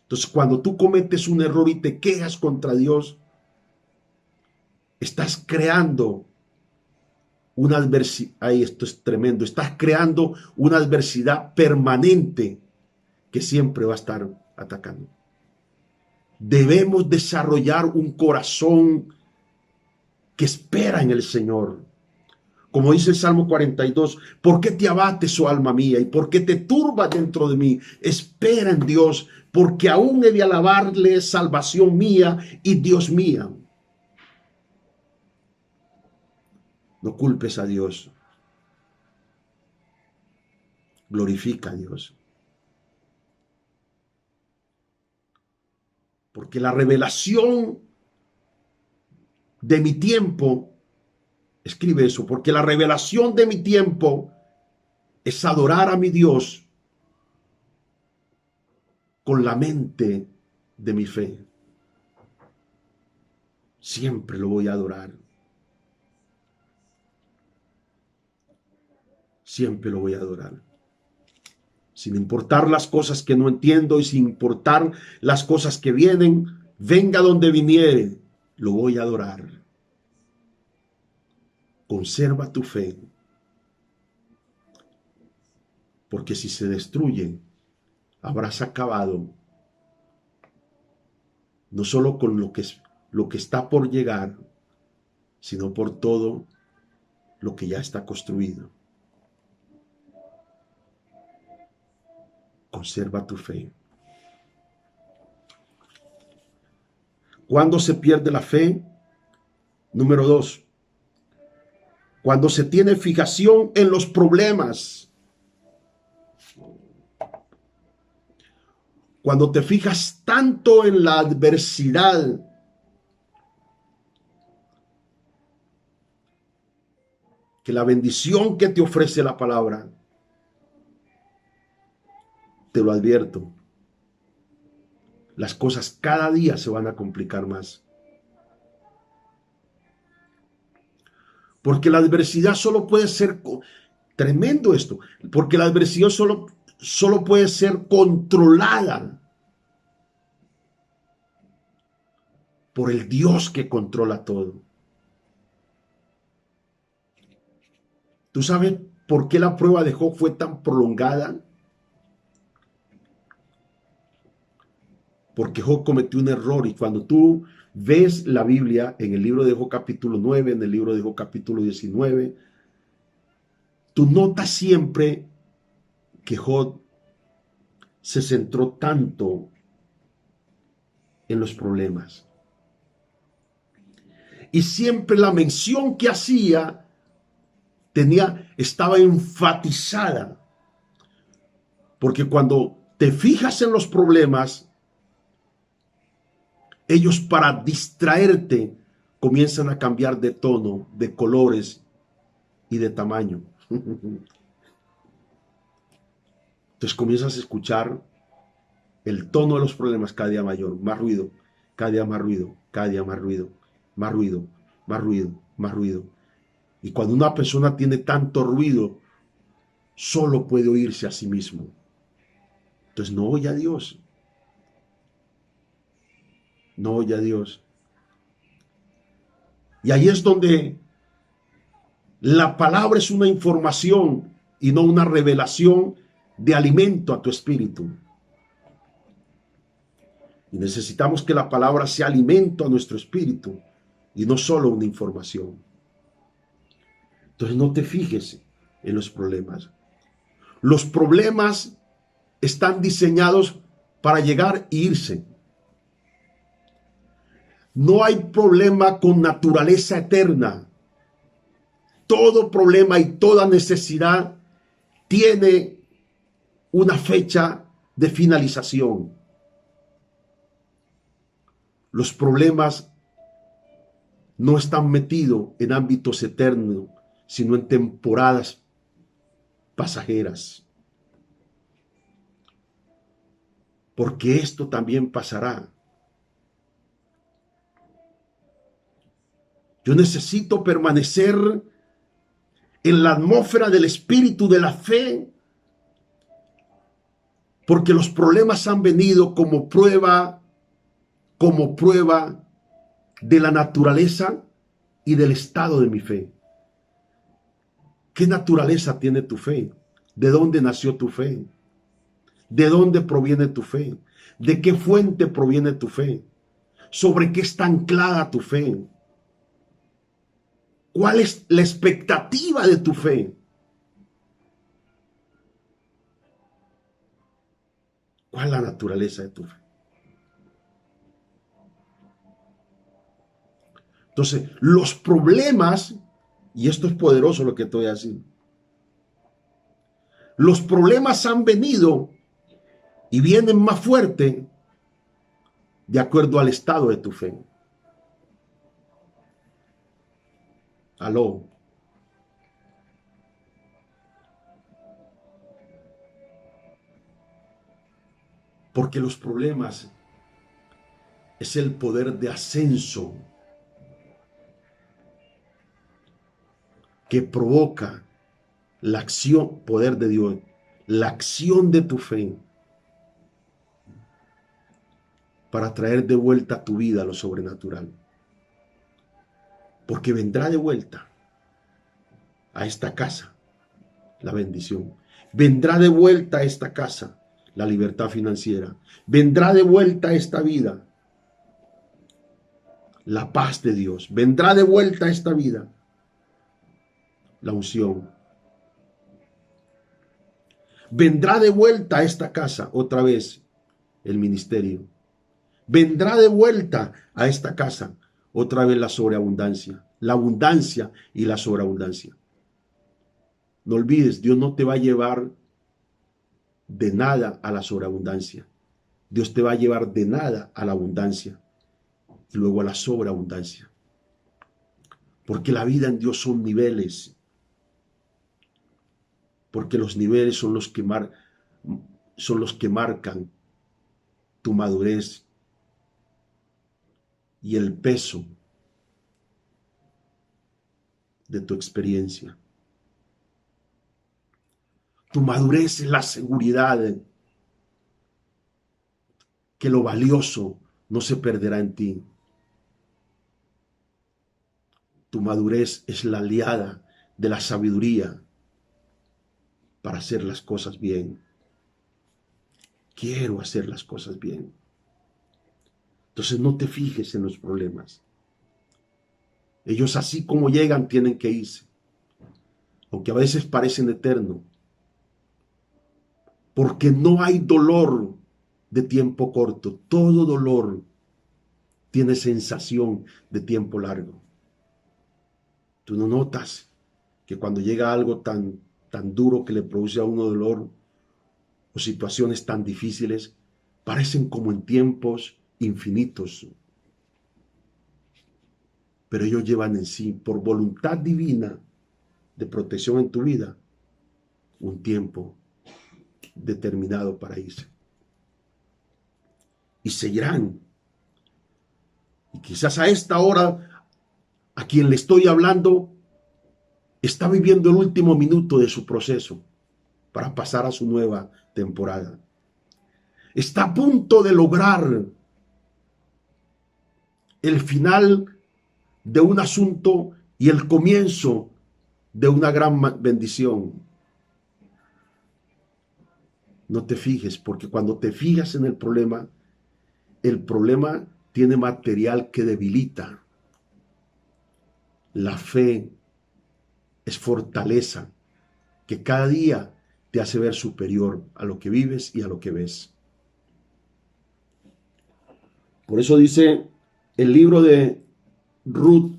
[SPEAKER 1] Entonces, cuando tú cometes un error y te quejas contra Dios, estás creando una adversidad. Ay, esto es tremendo. Estás creando una adversidad permanente que siempre va a estar atacando. Debemos desarrollar un corazón que espera en el Señor. Como dice el Salmo 42, ¿por qué te abates, oh alma mía? ¿Y por qué te turbas dentro de mí? Espera en Dios, porque aún he de alabarle, salvación mía y Dios mía. No culpes a Dios. Glorifica a Dios. Porque la revelación de mi tiempo, escribe eso, porque la revelación de mi tiempo es adorar a mi Dios con la mente de mi fe. Siempre lo voy a adorar. Siempre lo voy a adorar. sin importar las cosas que no entiendo y sin importar las cosas que vienen, venga donde viniere, lo voy a adorar. Conserva tu fe, porque si se destruye, habrás acabado no solo con lo que está por llegar, sino por todo lo que ya está construido. Conserva tu fe. ¿Cuándo se pierde la fe? Número 2. Cuando se tiene fijación en los problemas. Cuando te fijas tanto en la adversidad, que la bendición que te ofrece la palabra, te lo advierto, las cosas cada día se van a complicar más. Porque la adversidad solo puede ser, tremendo esto, porque la adversidad solo puede ser controlada por el Dios que controla todo. ¿Tú sabes por qué la prueba de Job fue tan prolongada? Porque Job cometió un error, y cuando tú ves la Biblia en el libro de Job capítulo 9, en el libro de Job capítulo 19, tú notas siempre que Job se centró tanto en los problemas. Y siempre la mención que hacía estaba enfatizada. Porque cuando te fijas en los problemas, ellos, para distraerte, comienzan a cambiar de tono, de colores y de tamaño. Entonces comienzas a escuchar el tono de los problemas cada día mayor, más ruido, cada día más ruido, cada día más ruido, más ruido, más ruido, más ruido. Y cuando una persona tiene tanto ruido, solo puede oírse a sí mismo. Entonces no oye a Dios. No oye a Dios. Y ahí es donde la palabra es una información y no una revelación de alimento a tu espíritu. Y necesitamos que la palabra sea alimento a nuestro espíritu y no solo una información. Entonces no te fijes en los problemas. Los problemas están diseñados para llegar e irse. No hay problema con naturaleza eterna. Todo problema y toda necesidad tiene una fecha de finalización. Los problemas no están metidos en ámbitos eternos, sino en temporadas pasajeras. Porque esto también pasará. Yo necesito permanecer en la atmósfera del espíritu de la fe, porque los problemas han venido como prueba de la naturaleza y del estado de mi fe. ¿Qué naturaleza tiene tu fe? ¿De dónde nació tu fe? ¿De dónde proviene tu fe? ¿De qué fuente proviene tu fe? ¿Sobre qué está anclada tu fe? ¿Cuál es la expectativa de tu fe? ¿Cuál es la naturaleza de tu fe? Entonces, los problemas, y esto es poderoso lo que estoy haciendo, los problemas han venido y vienen más fuerte de acuerdo al estado de tu fe. Aló. Porque los problemas es el poder de ascenso que provoca la acción, poder de Dios, la acción de tu fe para traer de vuelta a tu vida lo sobrenatural. Porque vendrá de vuelta a esta casa la bendición. Vendrá de vuelta a esta casa la libertad financiera. Vendrá de vuelta a esta vida la paz de Dios. Vendrá de vuelta a esta vida la unción. Vendrá de vuelta a esta casa otra vez el ministerio. Vendrá de vuelta a esta casa otra vez la sobreabundancia. La abundancia y la sobreabundancia. No olvides, Dios no te va a llevar de nada a la sobreabundancia. Dios te va a llevar de nada a la abundancia y luego a la sobreabundancia. Porque la vida en Dios son niveles. Porque los niveles son los que marcan tu madurez y el peso de tu experiencia. Tu madurez es la seguridad que lo valioso no se perderá en ti. Tu madurez es la aliada de la sabiduría para hacer las cosas bien. Quiero hacer las cosas bien. Entonces no te fijes en los problemas. Ellos así como llegan tienen que irse. Aunque a veces parecen eternos. Porque no hay dolor de tiempo corto. Todo dolor tiene sensación de tiempo largo. Tú no notas que cuando llega algo tan duro que le produce a uno dolor o situaciones tan difíciles, parecen como en tiempos infinitos. Pero ellos llevan en sí, por voluntad divina de protección en tu vida, un tiempo determinado para irse. Y se irán. Y quizás a esta hora, a quien le estoy hablando, está viviendo el último minuto de su proceso para pasar a su nueva temporada. Está a punto de lograr el final de un asunto y el comienzo de una gran bendición. No te fijes, porque cuando te fijas en el problema tiene material que debilita. La fe es fortaleza que cada día te hace ver superior a lo que vives y a lo que ves. Por eso dice el libro de Ruth.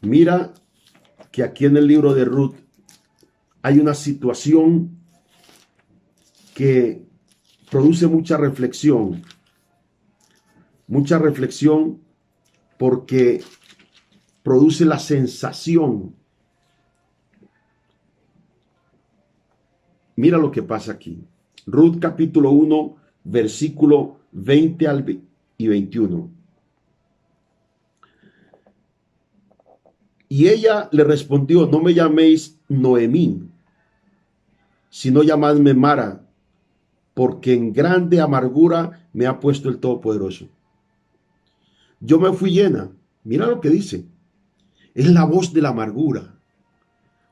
[SPEAKER 1] Mira que aquí en el libro de Ruth hay una situación que produce mucha reflexión porque produce la sensación. Mira lo que pasa aquí. Ruth capítulo 1, versículo 20 y 21. Y ella le respondió: no me llaméis Noemí, sino llamadme Mara, porque en grande amargura me ha puesto el Todopoderoso. Yo me fui llena. Mira lo que dice. Es la voz de la amargura.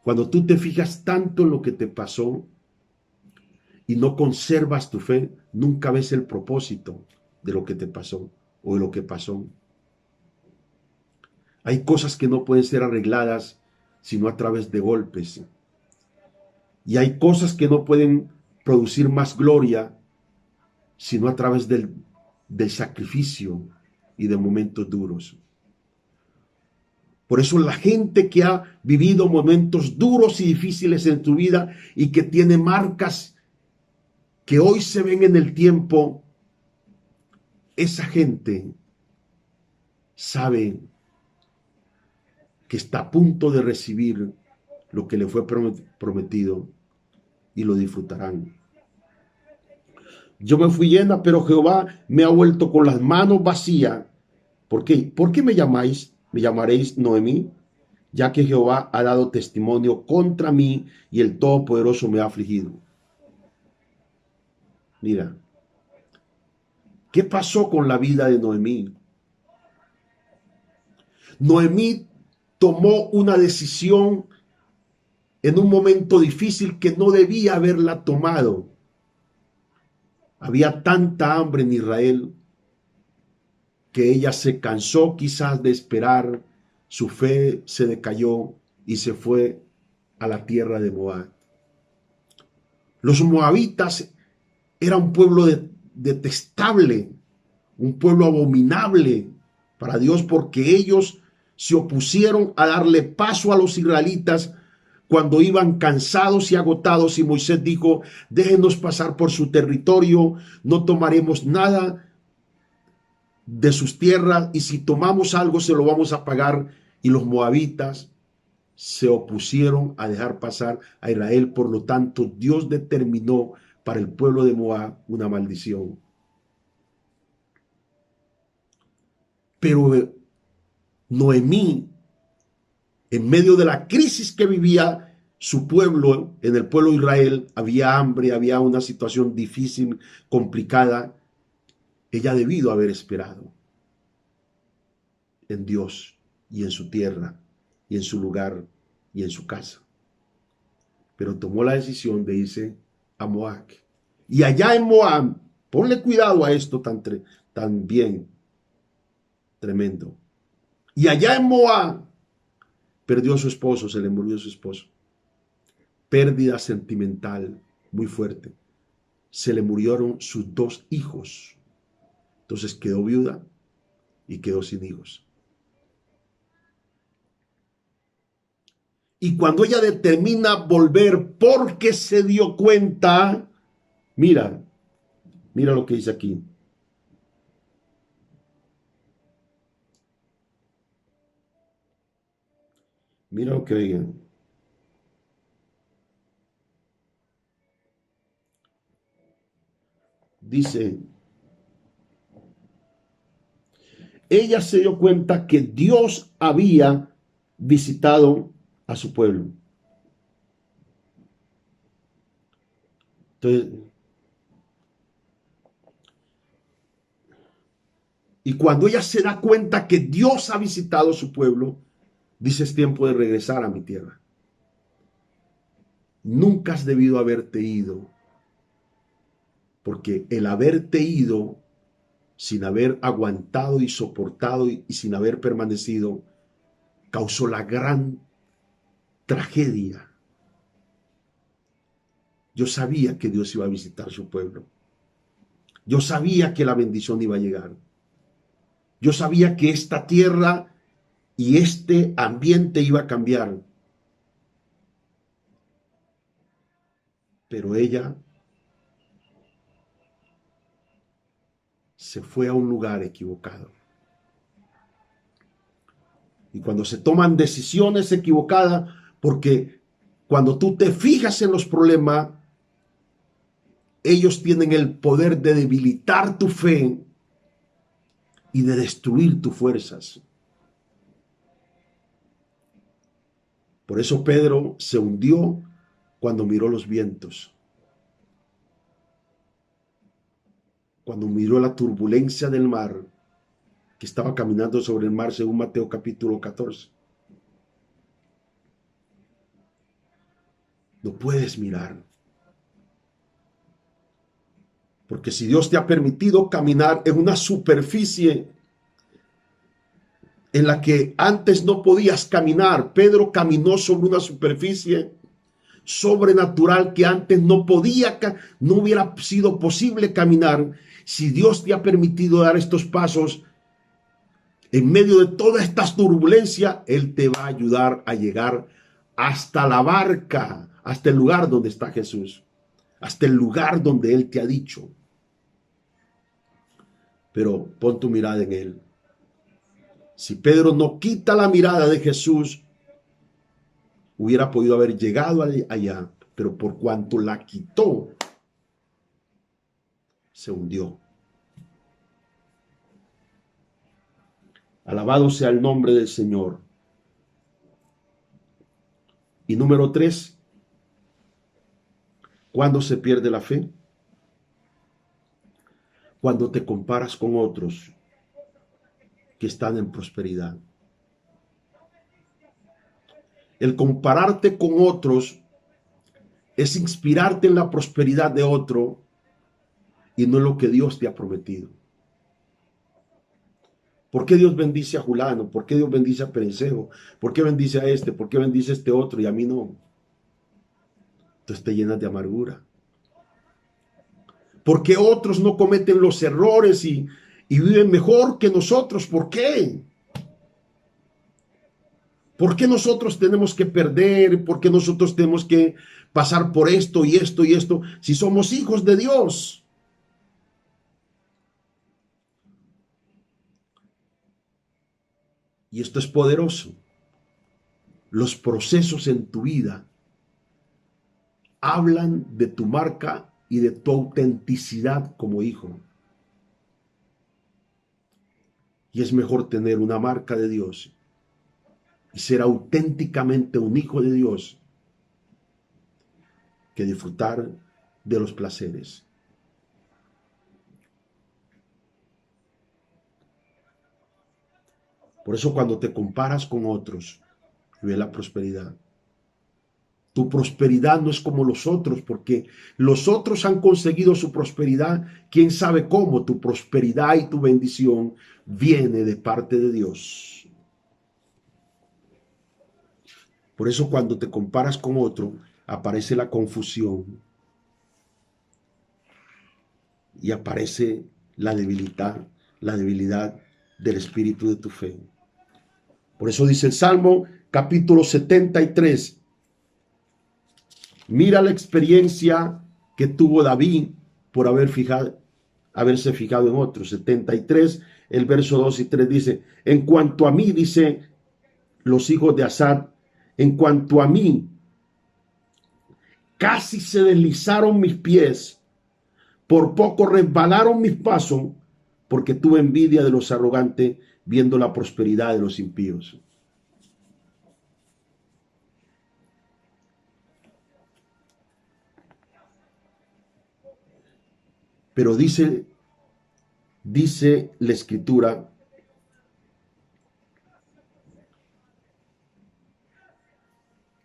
[SPEAKER 1] Cuando tú te fijas tanto en lo que te pasó y no conservas tu fe, nunca ves el propósito de lo que te pasó o de lo que pasó. Hay cosas que no pueden ser arregladas sino a través de golpes. Y hay cosas que no pueden producir más gloria sino a través del sacrificio y de momentos duros. Por eso la gente que ha vivido momentos duros y difíciles en tu vida y que tiene marcas que hoy se ven en el tiempo, esa gente sabe que está a punto de recibir lo que le fue prometido y lo disfrutarán. Yo me fui llena, pero Jehová me ha vuelto con las manos vacías. ¿Por qué? ¿Por qué me llamaréis Noemí? ya que Jehová ha dado testimonio contra mí y el Todopoderoso me ha afligido. Mira, ¿qué pasó con la vida de Noemí? Noemí tomó una decisión en un momento difícil que no debía haberla tomado. Había tanta hambre en Israel que ella se cansó quizás de esperar, su fe se decayó y se fue a la tierra de Moab. Los moabitas eran un pueblo detestable, un pueblo abominable para Dios, porque ellos se opusieron a darle paso a los israelitas cuando iban cansados y agotados, y Moisés dijo: déjenos pasar por su territorio, no tomaremos nada de sus tierras, y si tomamos algo se lo vamos a pagar. Y los moabitas se opusieron a dejar pasar a Israel. Por lo tanto, Dios determinó para el pueblo de Moab una maldición. Pero Noemí, en medio de la crisis que vivía su pueblo, en el pueblo de Israel, había hambre, había una situación difícil, complicada. Ella debido haber esperado en Dios y en su tierra y en su lugar y en su casa. Pero tomó la decisión de irse a Moab. Y allá en Moab, ponle cuidado a esto tan bien, tremendo. Y allá en Moab perdió a su esposo, se le murió su esposo. Pérdida sentimental muy fuerte. Se le murieron sus 2 hijos. Entonces quedó viuda y quedó sin hijos. Y cuando ella determina volver porque se dio cuenta, mira lo que dice aquí. Mira lo que digan. Dice, ella se dio cuenta que Dios había visitado a su pueblo. Entonces, y cuando ella se da cuenta que Dios ha visitado a su pueblo, dice: es tiempo de regresar a mi tierra. Nunca has debido haberte ido, porque el haberte ido sin haber aguantado y soportado y sin haber permanecido causó la gran tragedia. Yo sabía que Dios iba a visitar su pueblo. Yo sabía que la bendición iba a llegar. Yo sabía que esta tierra y este ambiente iba a cambiar. Pero ella se fue a un lugar equivocado. Y cuando se toman decisiones equivocadas, porque cuando tú te fijas en los problemas, ellos tienen el poder de debilitar tu fe y de destruir tus fuerzas. Por eso Pedro se hundió cuando miró los vientos, cuando miró la turbulencia del mar, que estaba caminando sobre el mar, según Mateo capítulo 14. No puedes mirar, porque si Dios te ha permitido caminar en una superficie en la que antes no podías caminar, Pedro caminó sobre una superficie sobrenatural que antes no hubiera sido posible caminar. Si Dios te ha permitido dar estos pasos en medio de toda esta turbulencia, Él te va a ayudar a llegar hasta la barca, hasta el lugar donde está Jesús, hasta el lugar donde Él te ha dicho. Pero pon tu mirada en Él. Si Pedro no quita la mirada de Jesús, hubiera podido haber llegado allá, pero por cuanto la quitó, se hundió. Alabado sea el nombre del Señor. Y número 3, ¿cuándo se pierde la fe? Cuando te comparas con otros que están en prosperidad. El compararte con otros es inspirarte en la prosperidad de otro y no en lo que Dios te ha prometido. ¿Por qué Dios bendice a Julano? ¿Por qué Dios bendice a Perencejo? ¿Por qué bendice a este? ¿Por qué bendice a este otro y a mí no? Entonces te llenas de amargura. ¿Por qué otros no cometen los errores y viven mejor que nosotros? ¿Por qué? ¿Por qué nosotros tenemos que perder? ¿Por qué nosotros tenemos que pasar por esto y esto y esto si somos hijos de Dios? Y esto es poderoso. Los procesos en tu vida hablan de tu marca y de tu autenticidad como hijo. Y es mejor tener una marca de Dios y ser auténticamente un hijo de Dios que disfrutar de los placeres. Por eso cuando te comparas con otros, ve la prosperidad. Tu prosperidad no es como los otros, porque los otros han conseguido su prosperidad, quién sabe cómo. Tu prosperidad y tu bendición viene de parte de Dios. Por eso cuando te comparas con otro, aparece la confusión y aparece la debilidad del espíritu de tu fe. Por eso dice el Salmo capítulo 73. Mira la experiencia que tuvo David por haberse fijado en otros. 73, el verso 2 y 3 dice, en cuanto a mí, dice los hijos de Asad, en cuanto a mí, casi se deslizaron mis pies, por poco resbalaron mis pasos, porque tuve envidia de los arrogantes, viendo la prosperidad de los impíos. Pero dice la Escritura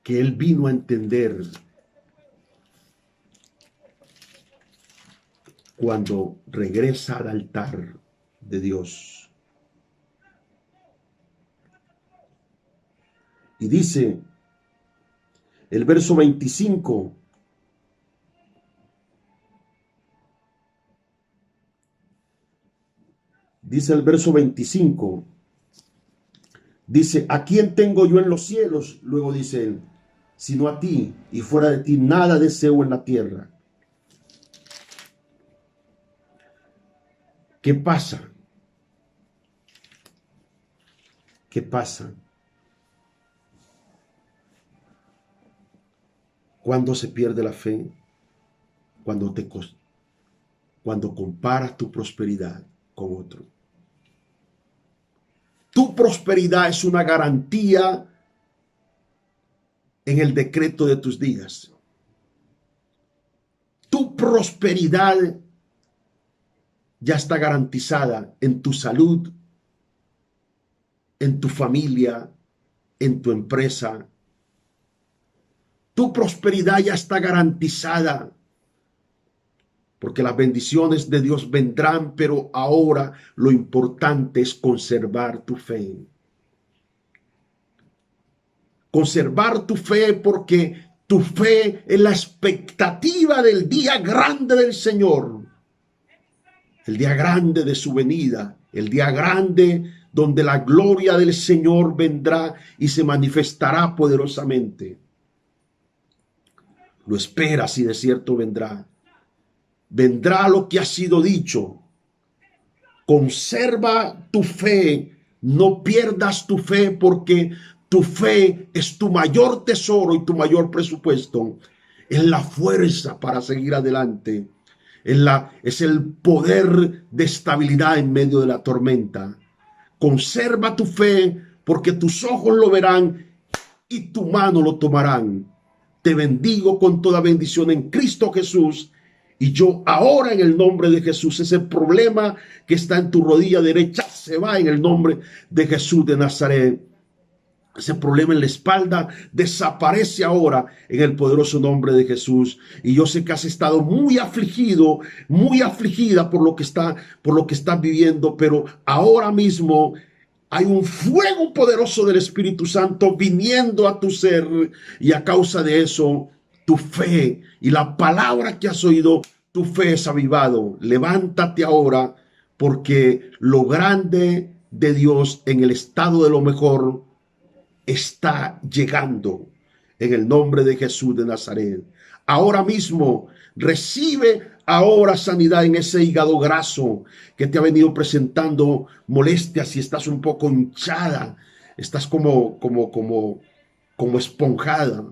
[SPEAKER 1] que él vino a entender cuando regresa al altar de Dios. Y dice el verso 25, dice el verso 25, dice, ¿a quién tengo yo en los cielos? Luego dice él, sino a ti, y fuera de ti nada deseo en la tierra. ¿Qué pasa? ¿Qué pasa? ¿Cuándo se pierde la fe? Cuando comparas tu prosperidad con otro. Tu prosperidad es una garantía en el decreto de tus días. Tu prosperidad ya está garantizada en tu salud, en tu familia, en tu empresa. Tu prosperidad ya está garantizada, porque las bendiciones de Dios vendrán, pero ahora lo importante es conservar tu fe. Conservar tu fe, porque tu fe es la expectativa del día grande del Señor. El día grande de su venida, el día grande donde la gloria del Señor vendrá y se manifestará poderosamente. Lo esperas y de cierto vendrá. Vendrá lo que ha sido dicho. Conserva tu fe, no pierdas tu fe, porque tu fe es tu mayor tesoro y tu mayor presupuesto. Es la fuerza para seguir adelante. Es el poder de estabilidad en medio de la tormenta. Conserva tu fe, porque tus ojos lo verán y tu mano lo tomarán. Te bendigo con toda bendición en Cristo Jesús. Y yo ahora en el nombre de Jesús, ese problema que está en tu rodilla derecha se va en el nombre de Jesús de Nazaret. Ese problema en la espalda desaparece ahora en el poderoso nombre de Jesús. Y yo sé que has estado muy afligido, muy afligida por lo que estás viviendo, pero ahora mismo hay un fuego poderoso del Espíritu Santo viniendo a tu ser, y a causa de eso, tu fe y la palabra que has oído, tu fe es avivado. Levántate ahora, porque lo grande de Dios en el estado de lo mejor está llegando en el nombre de Jesús de Nazaret. Ahora mismo recibe ahora sanidad en ese hígado graso que te ha venido presentando molestias, y estás un poco hinchada, estás como esponjada.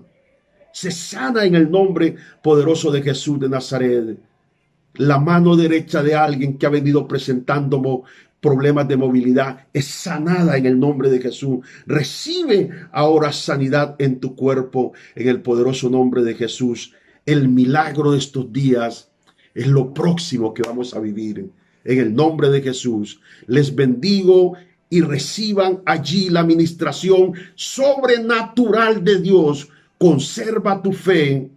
[SPEAKER 1] Se sana en el nombre poderoso de Jesús de Nazaret. La mano derecha de alguien que ha venido presentando problemas de movilidad es sanada en el nombre de Jesús. Recibe ahora sanidad en tu cuerpo en el poderoso nombre de Jesús. El milagro de estos días es lo próximo que vamos a vivir en el nombre de Jesús. Les bendigo y reciban allí la ministración sobrenatural de Dios. Conserva tu fe,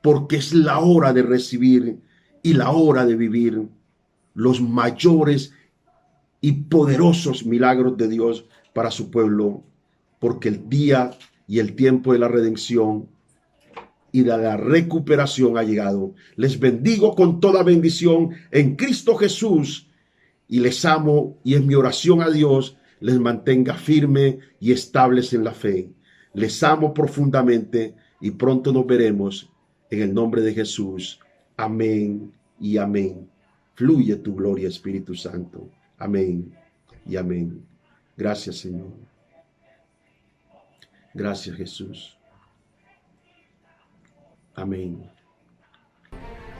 [SPEAKER 1] porque es la hora de recibir y la hora de vivir los mayores y poderosos milagros de Dios para su pueblo, porque el día y el tiempo de la redención y de la recuperación ha llegado. Les bendigo con toda bendición en Cristo Jesús, y les amo, y es mi oración a Dios les mantenga firme y estables en la fe. Les amo profundamente, y pronto nos veremos en el nombre de Jesús. Amén y amén. Fluye tu gloria, Espíritu Santo. Amén y amén. Gracias, Señor. Gracias, Jesús. Amén.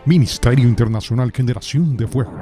[SPEAKER 2] Ministerio Internacional Generación de Fuego.